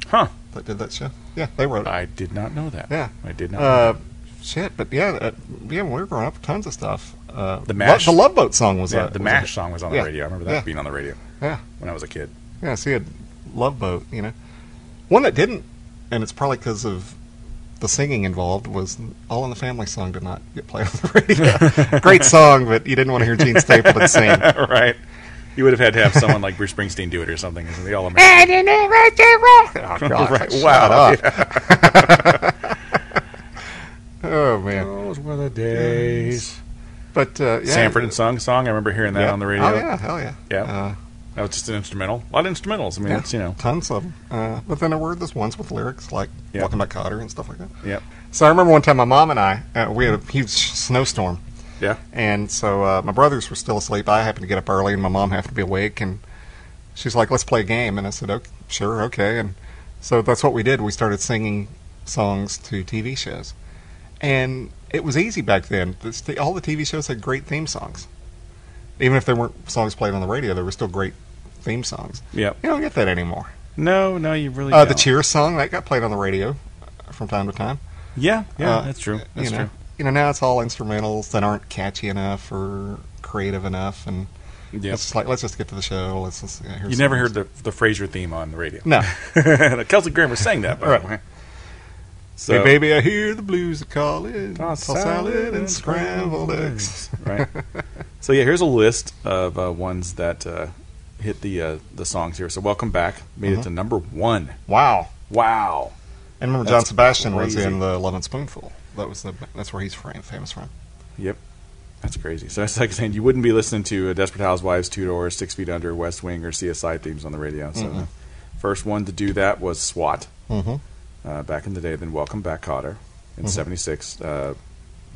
Huh. that did that show. Yeah, they wrote it. I did not know that. Yeah. I did not know that. Shit, but yeah, when we were growing up, tons of stuff. The MASH. The Love Boat song was the MASH song was on the radio. I remember that being on the radio. Yeah. When I was a kid. Yeah, so you had Love Boat, you know. One that didn't, and it's probably because of the singing involved, was All in the Family song did not get played on the radio. Great song, but you didn't want to hear Gene Stapleton sing. Right. You would have had to have someone like Bruce Springsteen do it or something. Isn't the All-American? Oh, God. Right. Wow. Yeah. Oh, man. Those were the days. But, yeah. Sanford and Son song. I remember hearing that on the radio. Oh, yeah. Hell yeah. Yeah. That was just an instrumental. A lot of instrumentals. I mean, it's, you know. Tons of them. But then there were this ones with lyrics like Walking By Cotter and stuff like that. Yep. So I remember one time my mom and I, we had a huge snowstorm. Yeah. And so my brothers were still asleep. I happened to get up early, and my mom happened to be awake. And she's like, let's play a game. And I said, okay, sure, okay. And so that's what we did. We started singing songs to TV shows. And it was easy back then. All the TV shows had great theme songs. Even if there weren't songs played on the radio, there were still great theme songs. Yep. You don't get that anymore. No, you really don't. The Cheers song, that got played on the radio from time to time. Yeah, that's true. That's true. You know, now it's all instrumentals that aren't catchy enough or creative enough, and it's just like, let's just get to the show. You never heard the Frasier theme on the radio. No. Kelsey Grammer sang that, by the way. So, hey, baby, I hear the blues are calling. Toss salad and scrambled eggs. Right. So, yeah, here's a list of ones that hit the songs here. So, Welcome Back made it to number 1. Wow. That's And remember, John Sebastian crazy. was in the Love and Spoonful. That's where he's famous from. Yep. That's crazy. So it's like saying you wouldn't be listening to Desperate Housewives, Two Doors, 6 Feet Under, West Wing, or CSI themes on the radio. So the first one to do that was SWAT back in the day. Then Welcome Back, Kotter in '76.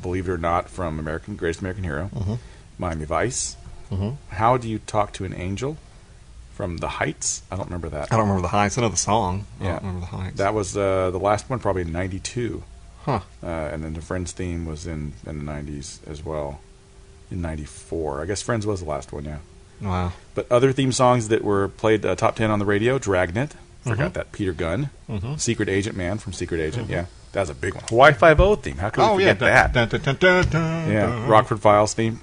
Believe It or Not from Greatest American Hero. Miami Vice. How Do You Talk to an Angel from The Heights. I don't remember that. I don't remember The Heights. I know the song. I Yeah. don't remember The Heights. That was the last one, probably in '92. Huh. And then the Friends theme was in the '90s as well. In '94, I guess Friends was the last one. Yeah. Wow. But other theme songs that were played top 10 on the radio: Dragnet. Forgot that. Peter Gunn. Secret Agent Man from Secret Agent. Yeah, that was a big one. Hawaii Five-0 theme. How could we forget that? Dun, dun, dun, dun, dun, Yeah. dun. Rockford Files theme.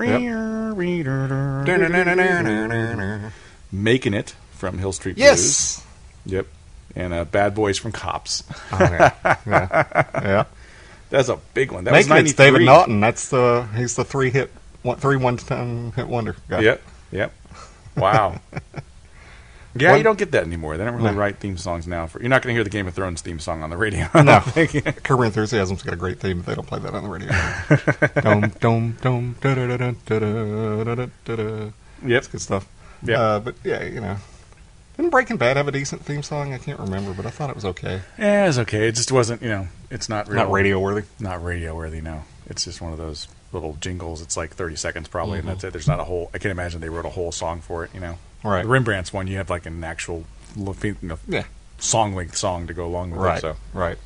Making It from Hill Street Blues. Yes. Yep. And Bad Boys from Cops. Oh, yeah. That's a big one. That Making was It's 93. David Naughton. He's the three one-time hit wonder guy. Yep. Wow. Yeah, you don't get that anymore. They don't really write theme songs now. You're not going to hear the Game of Thrones theme song on the radio. No. Curb Your Enthusiasm's got a great theme, but they don't play that on the radio. Dum, dum, dum, da, da, da, da, da, da, da, da, da. Yep. It's good stuff. Yeah. But, yeah, you know. Didn't Breaking Bad have a decent theme song? I can't remember, but I thought it was okay. Yeah, it was okay. It just wasn't, it's not real. Not radio-worthy? Not radio-worthy, no. It's just one of those little jingles. It's like 30 seconds probably, and that's it. There's not a whole... I can't imagine they wrote a whole song for it, Right. The Rembrandt's one, you have like an actual song-length song to go along with it. So. Right.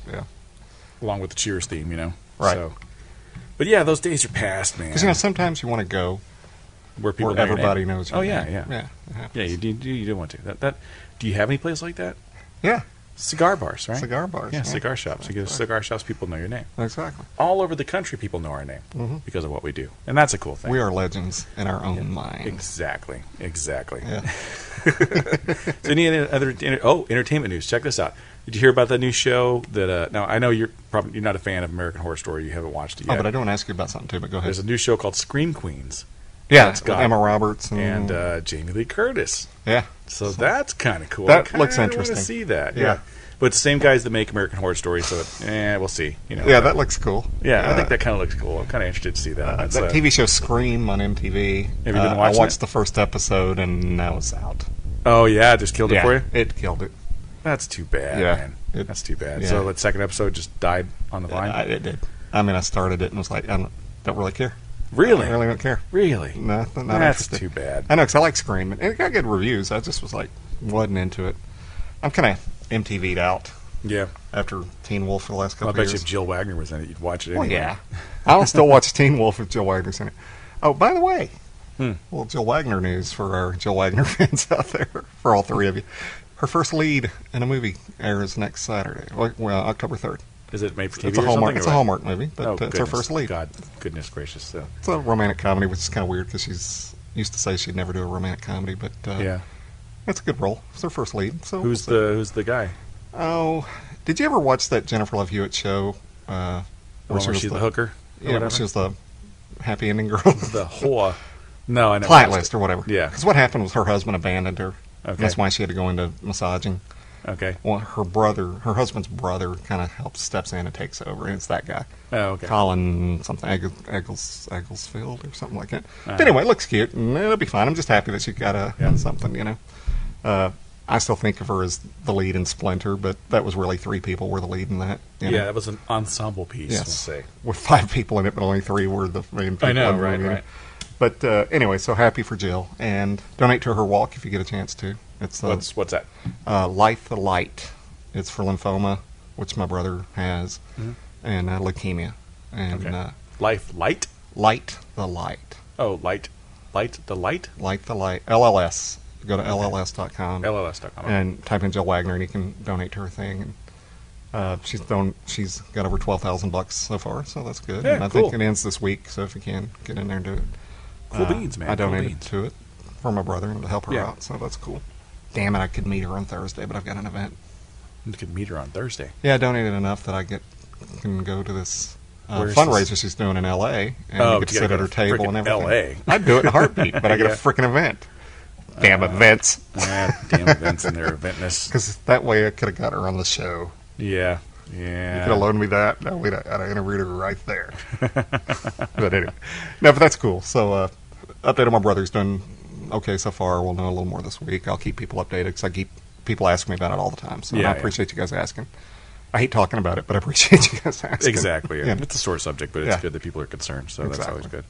Yeah. Along with the Cheers theme, Right. So. But yeah, those days are past, man. Because, sometimes you want to go where people where everybody knows you. Oh, yeah. Yeah, you do want to. That. Do you have any place like that? Yeah. Cigar bars, right? Cigar bars. Yeah, cigar shops. You go to cigar shops, people know your name. Exactly. All over the country, people know our name because of what we do. And that's a cool thing. We are legends in our own mind. Exactly. Yeah. So any other entertainment news? Check this out. Did you hear about that new show that now I know you're not a fan of American Horror Story. You haven't watched it yet. Oh, but I do want to ask you about something too, but go ahead. There's a new show called Scream Queens. Yeah, it's got Emma Roberts and Jamie Lee Curtis. Yeah. So that's kind of cool. That looks I interesting. want to see that. Yeah. But it's the same guys that make American Horror Story, so we'll see. Yeah, that looks cool. Yeah, I think that kind of looks cool. I'm kind of interested to see that. That TV show Scream on MTV. Have you been watching I watched the first episode, and now it's out. Oh, yeah? It just killed it for you? It killed it. That's too bad, man. That's too bad. Yeah. So that second episode just died on the vine? It did. I mean, I started it and was like, I don't really care. Really? I really don't care. Really? No, not That's interested. too bad. I know, because I like Scream, and it got good reviews. I just was like, wasn't into it. I'm kind of MTV'd out. Yeah. After Teen Wolf for the last couple I of bet years. you if Jill Wagner was in it, you'd watch it anyway. Well, yeah. I'll still watch Teen Wolf if Jill Wagner's in it. Oh, by the way, well, Jill Wagner news for our Jill Wagner fans out there, for all three of you. Her first lead in a movie airs next Saturday. Well, October 3rd. Is it made for TV It's a or Hallmark. something? It's a Hallmark movie, but it's her goodness. first lead. God, goodness gracious. So. It's a romantic comedy, which is kind of weird because she's used to say she'd never do a romantic comedy, but Yeah. it's a good role. It's her first lead. So Who's the guy? Oh, did you ever watch that Jennifer Love Hewitt show? Where she's the hooker? Yeah, where she was the happy ending girl. The whole. No, I never. Client watched list it. or whatever. Yeah. Because what happened was her husband abandoned her. Okay. That's why she had to go into massaging. Okay. Well, her husband's brother, kind of steps in and takes over, and it's that guy. Oh, okay. Colin something, Egglesfield or something like that. But anyway, it looks cute, and it'll be fine. I'm just happy that she got something, you know. I still think of her as the lead in Splinter, but that was really 3 people were the lead in that. You know? Yeah, that was an ensemble piece, Yes. let's say. With 5 people in it, but only 3 were the main people. I know, in the right, movie. right. But anyway, so happy for Jill, and donate to her walk if you get a chance to. It's What's that? Light the Light. It's for lymphoma, which my brother has, and leukemia. And Life Light? Light the Light. Oh, Light the Light? Light the Light. LLS. Go to LLS.com. LLS.com. And type in Jill Wagner, and you can donate to her thing. And she's got over $12,000 so far, so that's good. Yeah, and I think it ends this week, so if you can, get in there and do it. Cool beans, man. I Cool donated beans. to it for my brother and to help her Yeah. out, so that's cool. Damn it, I could meet her on Thursday, but I've got an event. You could meet her on Thursday. Yeah, I donated enough that I can go to this Where's fundraiser she's doing in L.A. and Oh, you get to you sit gotta at her go to table and frickin' everything. LA. I'd do it in a heartbeat, but I get Yeah. a freaking event. Damn events. Damn events and their eventness. Because that way I could have got her on the show. Yeah. You could have loaned me that. No, I'd have interviewed her right there. But anyway. No, but that's cool. So, update on my brother's done okay so far. We'll know a little more this week. I'll keep people updated because I keep people asking me about it all the time. So I appreciate you guys asking. I hate talking about it, but I appreciate you guys asking. Exactly. Yeah. Yeah. It's a sore subject, but it's good that people are concerned, so that's Exactly. always good.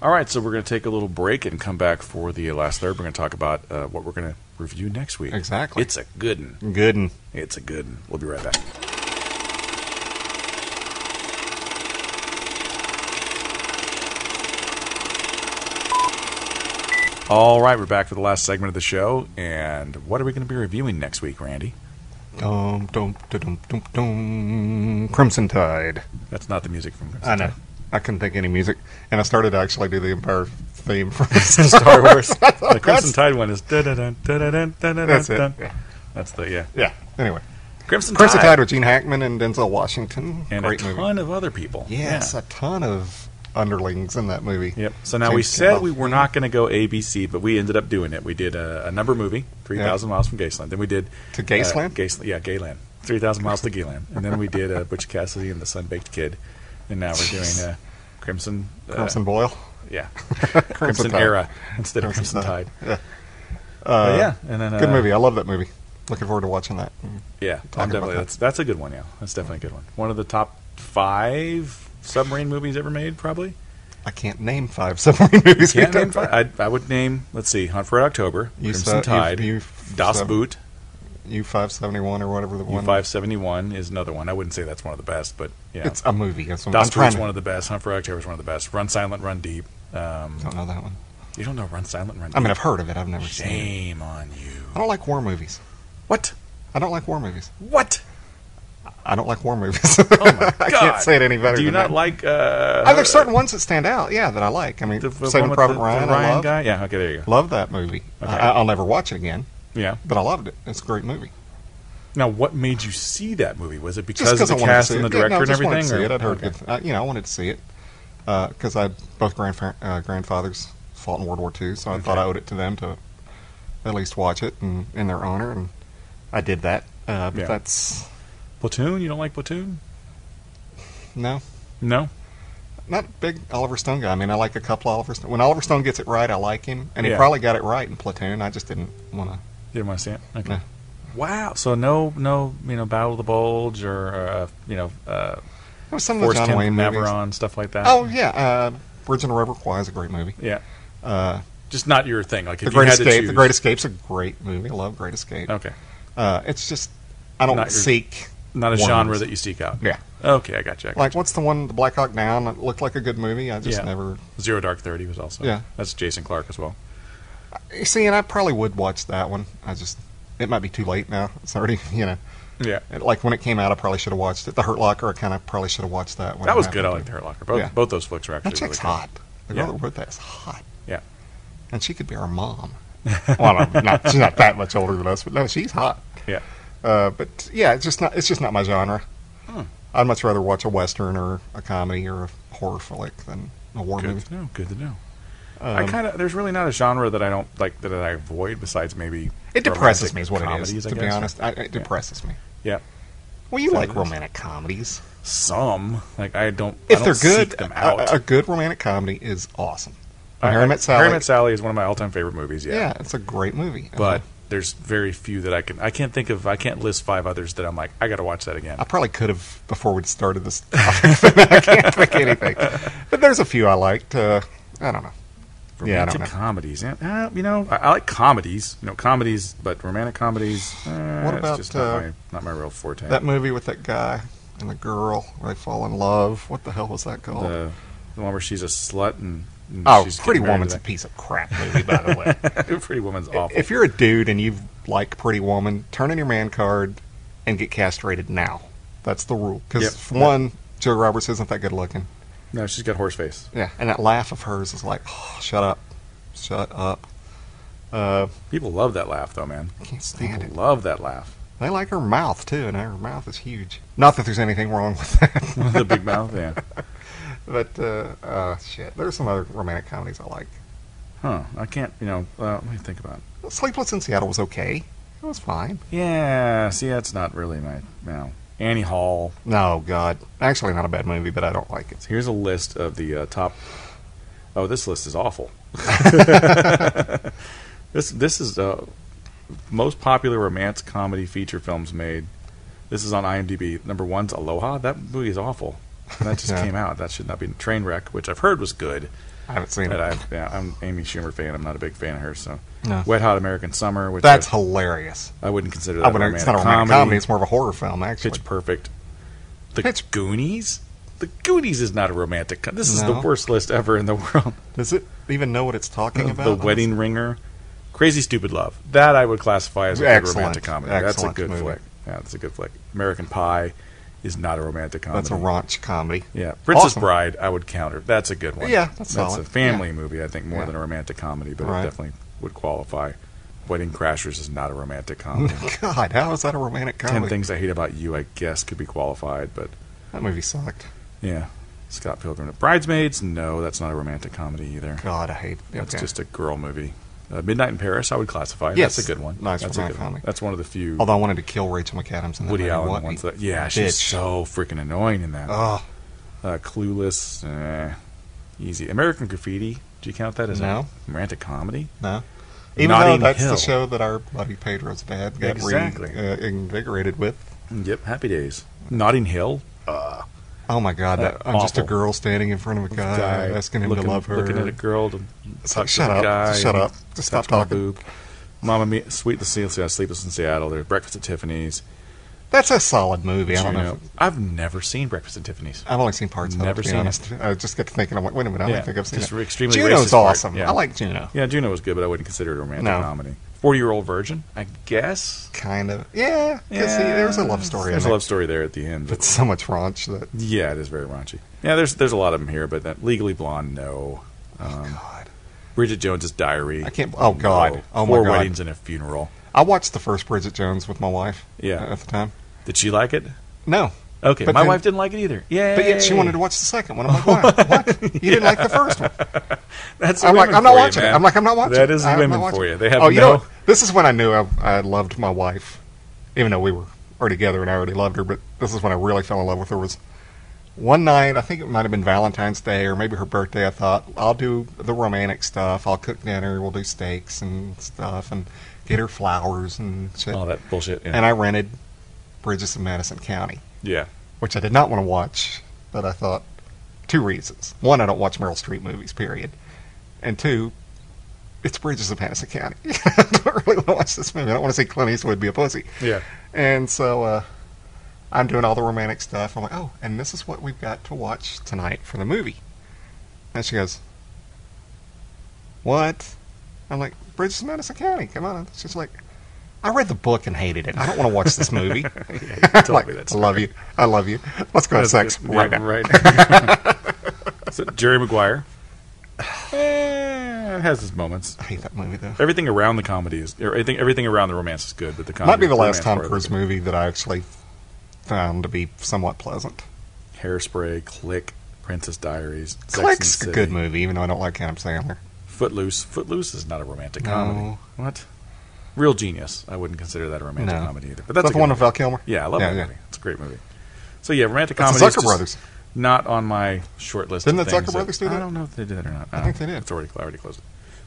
All right, so we're going to take a little break and come back for the last third. We're going to talk about what we're going to review next week. Exactly. It's a good one. Good one. It's a good one. We'll be right back. All right, we're back for the last segment of the show, and what are we going to be reviewing next week, Randy? Dum, dum, dum, dum, dum. Crimson Tide. That's not the music from Crimson I know. Tide. I couldn't think of any music, and I started to actually do the Empire theme from Star Wars. The Crimson Tide one is dun-dun-dun, dun-dun-dun, dun-dun-dun, That's it. dun. Yeah. That's the Yeah. Anyway, Crimson Crimson Tide. Tide with Gene Hackman and Denzel Washington. And Great a movie. ton of other people. Yes, a ton of underlings in that movie. Yep. So now we said we were not going to go ABC, but we ended up doing it. We did a number movie, 3,000 Miles from Gaysland. Then we did... To Gaysland? Gayland. 3,000 Miles to Gayland. And then we did Butch Cassidy and the Sun-Baked Kid. And now we're doing Crimson... Crimson Boyle? Yeah. Crimson Crimson Tide. Era instead of Crimson Tide. Yeah. Yeah. And then, Good movie. I love that movie. Looking forward to watching that. Yeah. Talking about Definitely. That's a good one, yeah. That's definitely a good one. One of the top 5 submarine movies ever made, probably. I can't name 5 submarine movies. Can't name 5. I would name, let's see, Hunt for Red October, Crimson Tide, Das Boot, U-571 or whatever the one. U-571 is another one. I wouldn't say that's one of the best, but yeah. It's a movie. That's what Das I'm trying Boot's to... one of the best. Hunt for Red October is one of the best. Run Silent, Run Deep. Don't know that one. You don't know Run Silent, Run Deep? I mean, I've heard of it. I've never seen it. Shame on you. I don't like war movies. What? I don't like war movies. What? I don't like war movies. Oh my God. I can't say it any better. Do you than not that. like? There's certain ones that stand out. Yeah, that I like. I mean, the Saving one with Private the Ryan. Ryan I love. guy? Yeah. Okay. There you go. Love that movie. Okay. I'll never watch it again. Yeah. But I loved it. It's a great movie. Now, what made you see that movie? Was it Just because of the I wanted to cast see and the it. Yeah, director no, and just wanted everything? to see it. or- I'd heard okay. good. I wanted to see it because I both grandfathers fought in World War II, so I thought I owed it to them to at least watch it in their honor, and I did that. But Yeah. that's Platoon? You don't like Platoon? no. No. Not a big Oliver Stone guy. I mean, I like a couple of Oliver Stone. When Oliver Stone gets it right, I like him, and he Yeah. probably got it right in Platoon. I just didn't want to. You didn't want to see it? Okay. No. Wow. So no, Battle of the Bulge or It was some of the Forrest John Gump, Wayne movies. Navarone, stuff like that. Oh yeah, Bridge on the River Kwai is a great movie. Yeah. Just not your thing. Like if The Great you had to Escape. choose. The Great Escape's a great movie. I love Great Escape. Okay. It's just I don't Not your- seek. Not a war genre movies. that you seek out. Yeah. Okay, I got you. Like what's the one, the Black Hawk Down? It looked like a good movie. I just Yeah. never. Zero Dark 30 was also. Yeah. That's Jason Clarke as well. You see, and I probably would watch that one. it might be too late now. It's already, Yeah. Like when it came out, I probably should have watched it. The Hurt Locker, I kind of probably should have watched that. When That was good. I like The Hurt Locker. Both those flicks were actually that chick's really hot. The girl that wrote that is hot. Yeah. And she could be our mom. Well, no, she's not that much older than us, but no, she's hot. Yeah. But yeah, it's just not my genre. I'd much rather watch a Western or a comedy or a horror flick than a war movie. Good to know. There's really not a genre that I don't like that I avoid besides maybe. It depresses me, is what comedies, it is. I To guess. be honest, it depresses me. Yeah. Well, you like romantic comedies. Some I don't. If I don't they're good, seek them out. a good romantic comedy is awesome. Harry Met Sally. Harry Met Sally is one of my all-time favorite movies. Yeah, it's a great movie. But there's very few that I can't list 5 others that I'm like, I got to watch that again. I probably could have before we started this topic, but I can't think of anything. But there's a few I liked. I don't know. Romantic comedies. Yeah, I like comedies. Comedies, but romantic comedies. What about it's just not my real forte. That movie with that guy and the girl where they fall in love? What the hell was that called? The one where she's a slut and she's Pretty getting married Woman's to a piece of crap movie, by the way. Pretty Woman's awful. If you're a dude and you like Pretty Woman, turn in your man card and get castrated now. That's the rule. Because for one, Joe Roberts isn't that good looking. No, she's got horse face. Yeah, and that laugh of hers is like, oh, shut up. Shut up. People love that laugh, though, man. I can't stand People love that laugh. They like her mouth, too, and her mouth is huge. Not that there's anything wrong with that. The big mouth, yeah. But, shit. There's some other romantic comedies I like. Huh. I can't, let me think about it. Sleepless in Seattle was okay. It was fine. Yeah, see, that's not really Annie Hall. No, God. Actually, not a bad movie, but I don't like it. So here's a list of the top... Oh, this list is awful. This is most popular romance comedy feature films made. This is on IMDb. Number 1's Aloha. That movie is awful. That just came out. That should not be. Trainwreck, which I've heard was good. I haven't seen it. I'm Amy Schumer fan. I'm not a big fan of hers. So, no. Wet Hot American Summer. Which that's hilarious. I wouldn't consider that romantic it's not a romantic comedy. It's more of a horror film, actually. Pitch Perfect. The Goonies. The Goonies is not a romantic. This is the worst list ever in the world. Does it even know what it's talking about? The Wedding Ringer. Crazy Stupid Love. That I would classify as a good romantic comedy. That's a good flick. Yeah, that's a good flick. American Pie is not a romantic comedy. That's a raunch comedy. Yeah. Princess Bride, I would counter. That's a good one. Yeah, that's solid. That's a family movie, I think, more than a romantic comedy, but it definitely would qualify. Wedding Crashers is not a romantic comedy. God, how is that a romantic comedy? 10 Things I Hate About You, I guess, could be qualified, but... That movie sucked. Yeah. Scott Pilgrim. Bridesmaids, no, that's not a romantic comedy either. God, I hate it. That's just a girl movie. Midnight in Paris, I would classify. Yes. That's a good one. Nice that's romantic comedy. That's one of the few. Although I wanted to kill Rachel McAdams in that Woody movie. Allen ones that. Yeah, she's so freaking annoying in that. Oh. Clueless. Easy. American Graffiti. Do you count that as a romantic comedy? No. Even Notting though that's Hill. the show that our buddy Pedro's dad got reinvigorated with. Yep, Happy Days. Notting Hill. Oh my God! I'm just a girl standing in front of a guy asking him to love her. Looking at a girl to talk shut to up! a guy. Shut up! Just stop talking. Mama Mia, Sweet the Seal, Sleepless in Seattle. There's Breakfast at Tiffany's. That's a solid movie. I don't know. I've never seen Breakfast at Tiffany's. I've only seen parts of it. Never seen it. I just got to thinking. I'm like, wait a minute. I don't think I've seen it. Extremely Juno's racist awesome. Yeah. I like Juno. Yeah, Juno was good, but I wouldn't consider it a romantic comedy. 40-Year-Old Virgin, I guess. Kind of. Yeah. Because there's a love story. There's a love story there at the end. But so much raunch that. Yeah, it is very raunchy. Yeah, there's a lot of them here, but that Legally Blonde, no. God. Bridget Jones's Diary. I can't. Oh God. No. Oh my God. 4 Weddings and a Funeral. I watched the first Bridget Jones with my wife. Yeah. At the time. Did she like it? No. Okay, my wife didn't like it either. Yeah, but yet she wanted to watch the second one. I'm like, why? What? You didn't like the first one? That's I'm like, I'm not watching it. I'm like, I'm not watching it. That is women for you. They have you know, this is when I knew I loved my wife, even though we were already together and I already loved her. But this is when I really fell in love with her. Was one night, I think it might have been Valentine's Day or maybe her birthday. I thought I'll do the romantic stuff. I'll cook dinner. We'll do steaks and stuff and get her flowers and shit. All that bullshit. Yeah. And I rented Bridges of Madison County. Yeah. Which I did not want to watch, but I thought 2 reasons. 1, I don't watch Meryl Streep movies, period. And 2, it's Bridges of Madison County. I don't really want to watch this movie. I don't want to see Clint Eastwood be a pussy. Yeah. And so I'm doing all the romantic stuff. I'm like, oh, and this is what we've got to watch tonight for the movie. And she goes, what? I'm like, Bridges of Madison County, come on. She's like, I read the book and hated it. I don't want to watch this movie. Yeah, like, I love you. I love you. Let's go have sex right now. Right. So, Jerry Maguire. It has its moments. I hate that movie, though. Everything around the comedy is... Everything around the romance is good, but the comedy... Might be the last Tom Cruise movie that I actually found to be somewhat pleasant. Hairspray, Click, Princess Diaries, Click's a good movie, even though I don't like Adam Sandler. Footloose. Footloose is not a romantic comedy. No. What? Real Genius. I wouldn't consider that a romantic comedy either. But that's the one with Val Kilmer? Yeah, I love that movie. It's a great movie. So yeah, romantic That's comedy. the Zucker Brothers. Not on my short list. Didn't of the things Zucker Brothers do that? I don't know if they did it or not. I think they did. It's already closed.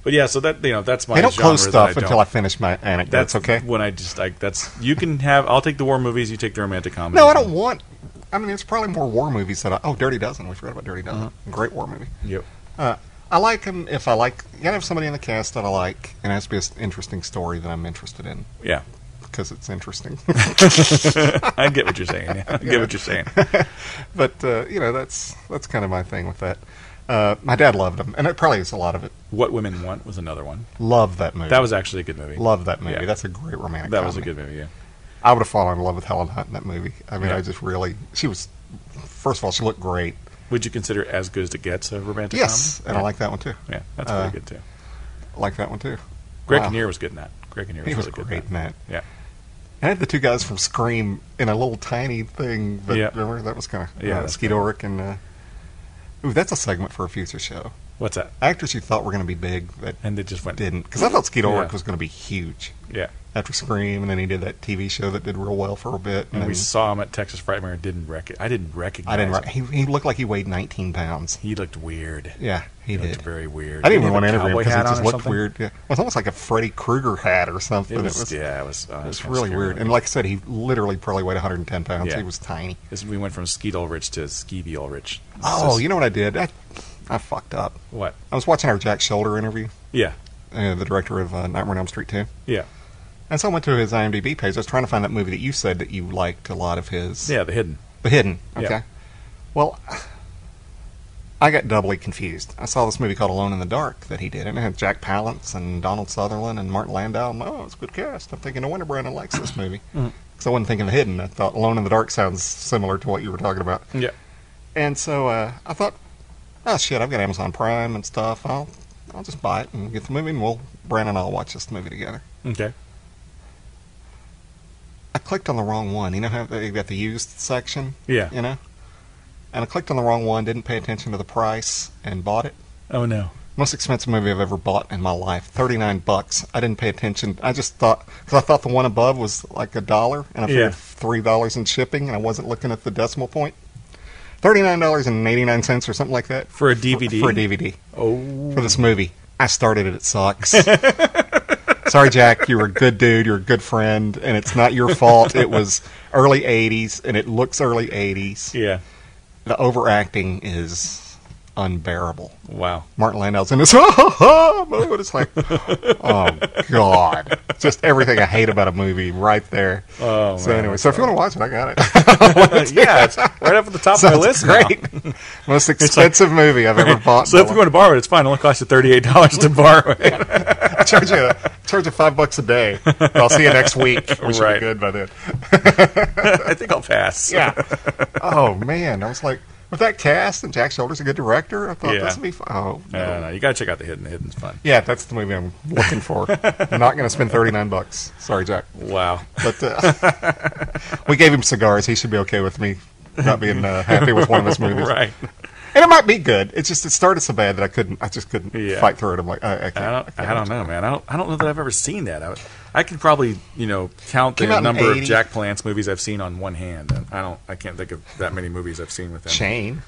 But yeah, so that that's my. They don't genre close that stuff I until I finish my anecdotes. That's okay. When I just that's you can have. I'll take the war movies. You take the romantic comedy. No, I don't want. I mean, there's probably more war movies that Dirty Dozen. We forgot about Dirty Dozen. Great war movie. Yep. I like them if I like. You gotta have somebody in the cast that I like, and it has to be an interesting story that I'm interested in. Yeah. Because it's interesting. I get what you're saying. Yeah. I get what you're saying. But that's kind of my thing with that. My dad loved them, and it probably is a lot of it. What Women Want was another one. Loved that movie. That was actually a good movie. Loved that movie. Yeah. That's a great romantic That comedy. was a good movie, yeah. I would have fallen in love with Helen Hunt in that movie. I mean, Yeah. I just really... She was... First of all, she looked great. Would you consider As Good As It Gets a romantic Yes, comedy? and I like that one, too. Yeah, that's pretty good, too. I like that one, too. Greg Wow. Kinnear was good in that. Greg Kinnear was He was really good great in that. Yeah. I had the two guys from Scream in a little tiny thing. But Yeah. remember? That was kind of... Yeah, that's Skeet Ulrich and... Ooh, that's a segment for a future show. What's that? Actors you thought were going to be big that And they just went... didn't. Because I thought Skeet Ulrich Yeah. was going to be huge. Yeah. After Scream, and then he did that TV show that did real well for a bit. And then, we saw him at Texas Frightmare and I didn't recognize him. He looked like he weighed 19 pounds. He looked weird. Yeah, he did. Looked very weird. I didn't even Did want to he have a interview him cowboy because he hat just on or looked something? weird. Yeah. It was almost like a Freddy Krueger hat or something. It was really weird. And like I said, he literally probably weighed 110 pounds. Yeah. He was tiny. We went from Skeet Ulrich to Skeevy Ulrich. Oh, you know what I did? I fucked up. What? I was watching our Jack Shoulder interview. Yeah. The director of Nightmare on Elm Street 2. Yeah. And so I went to his IMDb page. I was trying to find that movie that you said that you liked a lot of his. Yeah, The Hidden. The Hidden. Okay. Yeah. Well, I got doubly confused. I saw this movie called Alone in the Dark that he did, and it had Jack Palance and Donald Sutherland and Martin Landau. It's a good cast. I'm thinking no wonder Brandon likes this movie. Because I wasn't thinking The Hidden. I thought Alone in the Dark sounds similar to what you were talking about. Yeah. And so I thought, oh shit, I've got Amazon Prime and stuff. I'll just buy it and get the movie, and Brandon and I'll watch this movie together. Okay. I clicked on the wrong one. You know how you got the used section? Yeah. You know? And I clicked on the wrong one, didn't pay attention to the price, and bought it. Oh, no. Most expensive movie I've ever bought in my life. $39. I didn't pay attention. I just thought, because I thought the one above was like $1, and I figured $3 in shipping, and I wasn't looking at the decimal point. $39.89 or something like that. For a DVD? For a DVD. Oh. For this movie. I started it. It sucks. Sorry, Jack. You were a good dude. You're a good friend. And it's not your fault. It was early 80s, and it looks early 80s. Yeah. The overacting is unbearable. Wow. Martin Landau's in this mode. It's like, oh, God. Just everything I hate about a movie right there. Oh, so man, anyway, so if you want to watch it, I got it. Yeah, it's right up at the top of my list great. now. Most expensive movie I've ever bought. So if you're going to borrow it, it's fine. It only costs you $38 to borrow it. I charge you $5 a day. I'll see you next week. We should be good by then. I think I'll pass. Yeah. Oh, man. I was like, with that cast, and Jack Shoulder's a good director, I thought this would be fun. Oh, no. You got to check out The Hidden. The Hidden's fun. Yeah, that's the movie I'm looking for. I'm not going to spend $39. Sorry, Jack. Wow. But we gave him cigars. He should be okay with me not being happy with one of his movies. Right. And it might be good. It's just it started so bad that I just couldn't fight through it. I'm like, I can't. I don't know, man. I don't know that I've ever seen that. I could probably, count the number of Jack Palance movies I've seen on one hand. And I can't think of that many movies I've seen with him. Chain.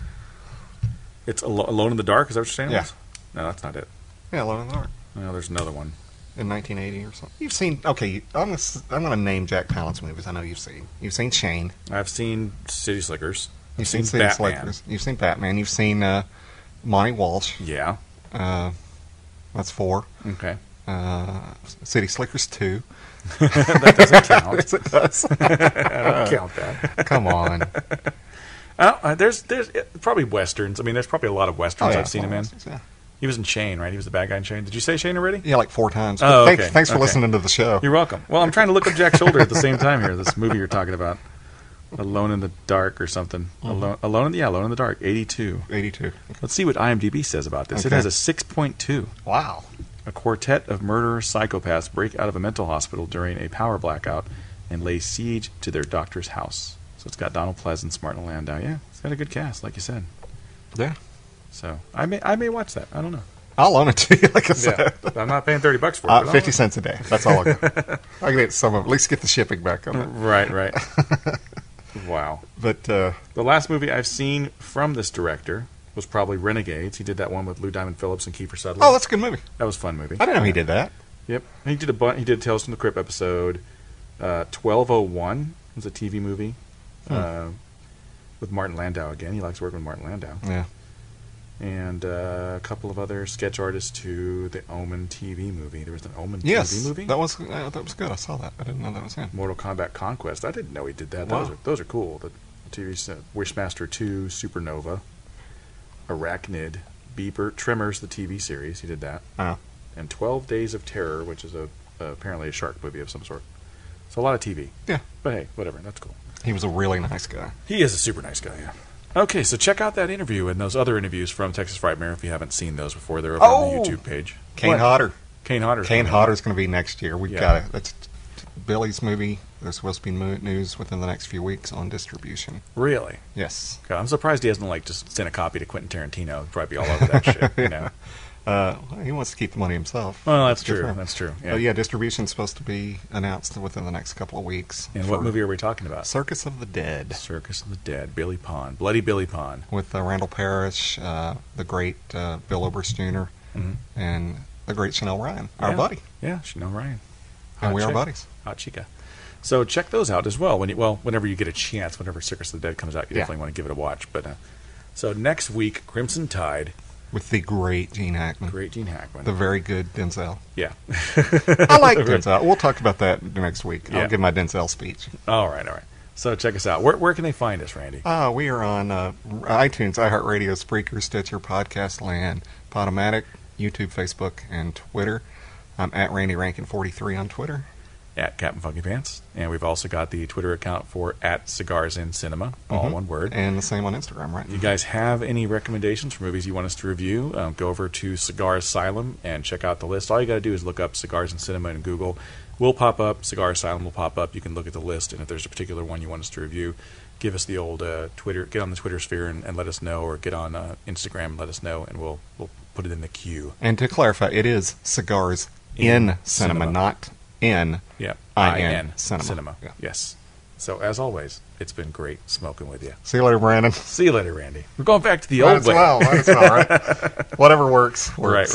It's Alone in the Dark. Is that what you're saying? Yeah. No, that's not it. Yeah, Alone in the Dark. No, there's another one. In 1980 or something. You've seen? Okay, I'm gonna name Jack Palance movies. I know you've seen. You've seen Chain. I've seen City Slickers. You've seen City Slickers. You've seen Batman. You've seen Monty Walsh. Yeah. That's 4. Okay. City Slickers 2. That doesn't count. Yes, it does. I don't count that. Come on. There's probably westerns. I mean, there's probably a lot of westerns I've seen him in. Yeah. He was in Shane, right? He was the bad guy in Shane. Did you say Shane already? Yeah, like 4 times. Oh, okay. Thanks for listening to the show. You're welcome. Well, I'm trying to look up Jack Shoulder at the same time here. This movie you're talking about, Alone in the Dark or something. Mm-hmm. Alone in the Dark. 82. 82. Let's see what IMDb says about this. Okay. It has a 6.2. Wow. A quartet of murderous psychopaths break out of a mental hospital during a power blackout and lay siege to their doctor's house. So it's got Donald Pleasance, Martin Landau. Yeah, it's got a good cast, like you said. Yeah. So I may watch that. I don't know. I'll loan it to you, like I said. Yeah. I'm not paying $30 for it. 50 cents a day. That's all I'll get. I can get some of it. At least get the shipping back on it. Right. Wow. But the last movie I've seen from this director was probably Renegades. He did that one with Lou Diamond Phillips and Kiefer Sutherland. Oh, that's a good movie. That was a fun movie. I didn't know he did that. Yep. He did Tales from the Crypt episode. 1201 was a TV movie with Martin Landau again. He likes working with Martin Landau. Yeah. And a couple of other sketch artists to the Omen TV movie. There was an Omen TV movie? That was good. I saw that. I didn't know that was him. Mortal Kombat Conquest. I didn't know he did that. Wow. Those are cool. The TV Wishmaster 2, Supernova, Arachnid, Beeper, Tremors, the TV series. He did that. And 12 Days of Terror, which is apparently a shark movie of some sort. So a lot of TV. Yeah. But hey, whatever. That's cool. He was a really nice guy. He is a super nice guy, yeah. Okay, so check out that interview and those other interviews from Texas Frightmare if you haven't seen those before. They're over on the YouTube page. Kane Hodder. Kane Hodder's going to be next year. We've got it. That's Billy's movie. There's supposed to be news within the next few weeks on distribution. Really? Yes. God, I'm surprised he hasn't just sent a copy to Quentin Tarantino. He'd probably be all over that shit. You know? He wants to keep the money himself. Well, that's true. That's true. Yeah. But yeah, distribution's supposed to be announced within the next couple of weeks. And what movie are we talking about? Circus of the Dead. Circus of the Dead. Billy Pond. Bloody Billy Pond. With Randall Parrish, the great Bill Obersteiner, and the great Chanel Ryan, our buddy. Yeah, Chanel Ryan. And we are buddies. Hot chica. So check those out as well. Whenever you get a chance, whenever Circus of the Dead comes out, you definitely want to give it a watch. But so next week, Crimson Tide. With the great Gene Hackman. The very good Denzel. Yeah. I like Denzel. We'll talk about that next week. I'll give my Denzel speech. All right. So check us out. Where can they find us, Randy? We are on iTunes, iHeartRadio, Spreaker, Stitcher, Podcast Land, Podomatic, YouTube, Facebook, and Twitter. I'm at Randy Rankin43 on Twitter. At Captain Funky Pants. And we've also got the Twitter account for at Cigars in Cinema, all one word. And the same on Instagram, right? You guys have any recommendations for movies you want us to review, go over to Cigar Asylum and check out the list. All you got to do is look up Cigars in Cinema in Google. We'll pop up. Cigar Asylum will pop up. You can look at the list, and if there's a particular one you want us to review, give us the old Twitter, get on the Twitter sphere and let us know, or get on Instagram and let us know, and we'll put it in the queue. And to clarify, it is Cigars in Cinema, not in IN Cinema. Yeah. Yes. So, as always, it's been great smoking with you. See you later, Brandon. See you later, Randy. We're going back to the old way. Might as well, right? Whatever works. Right.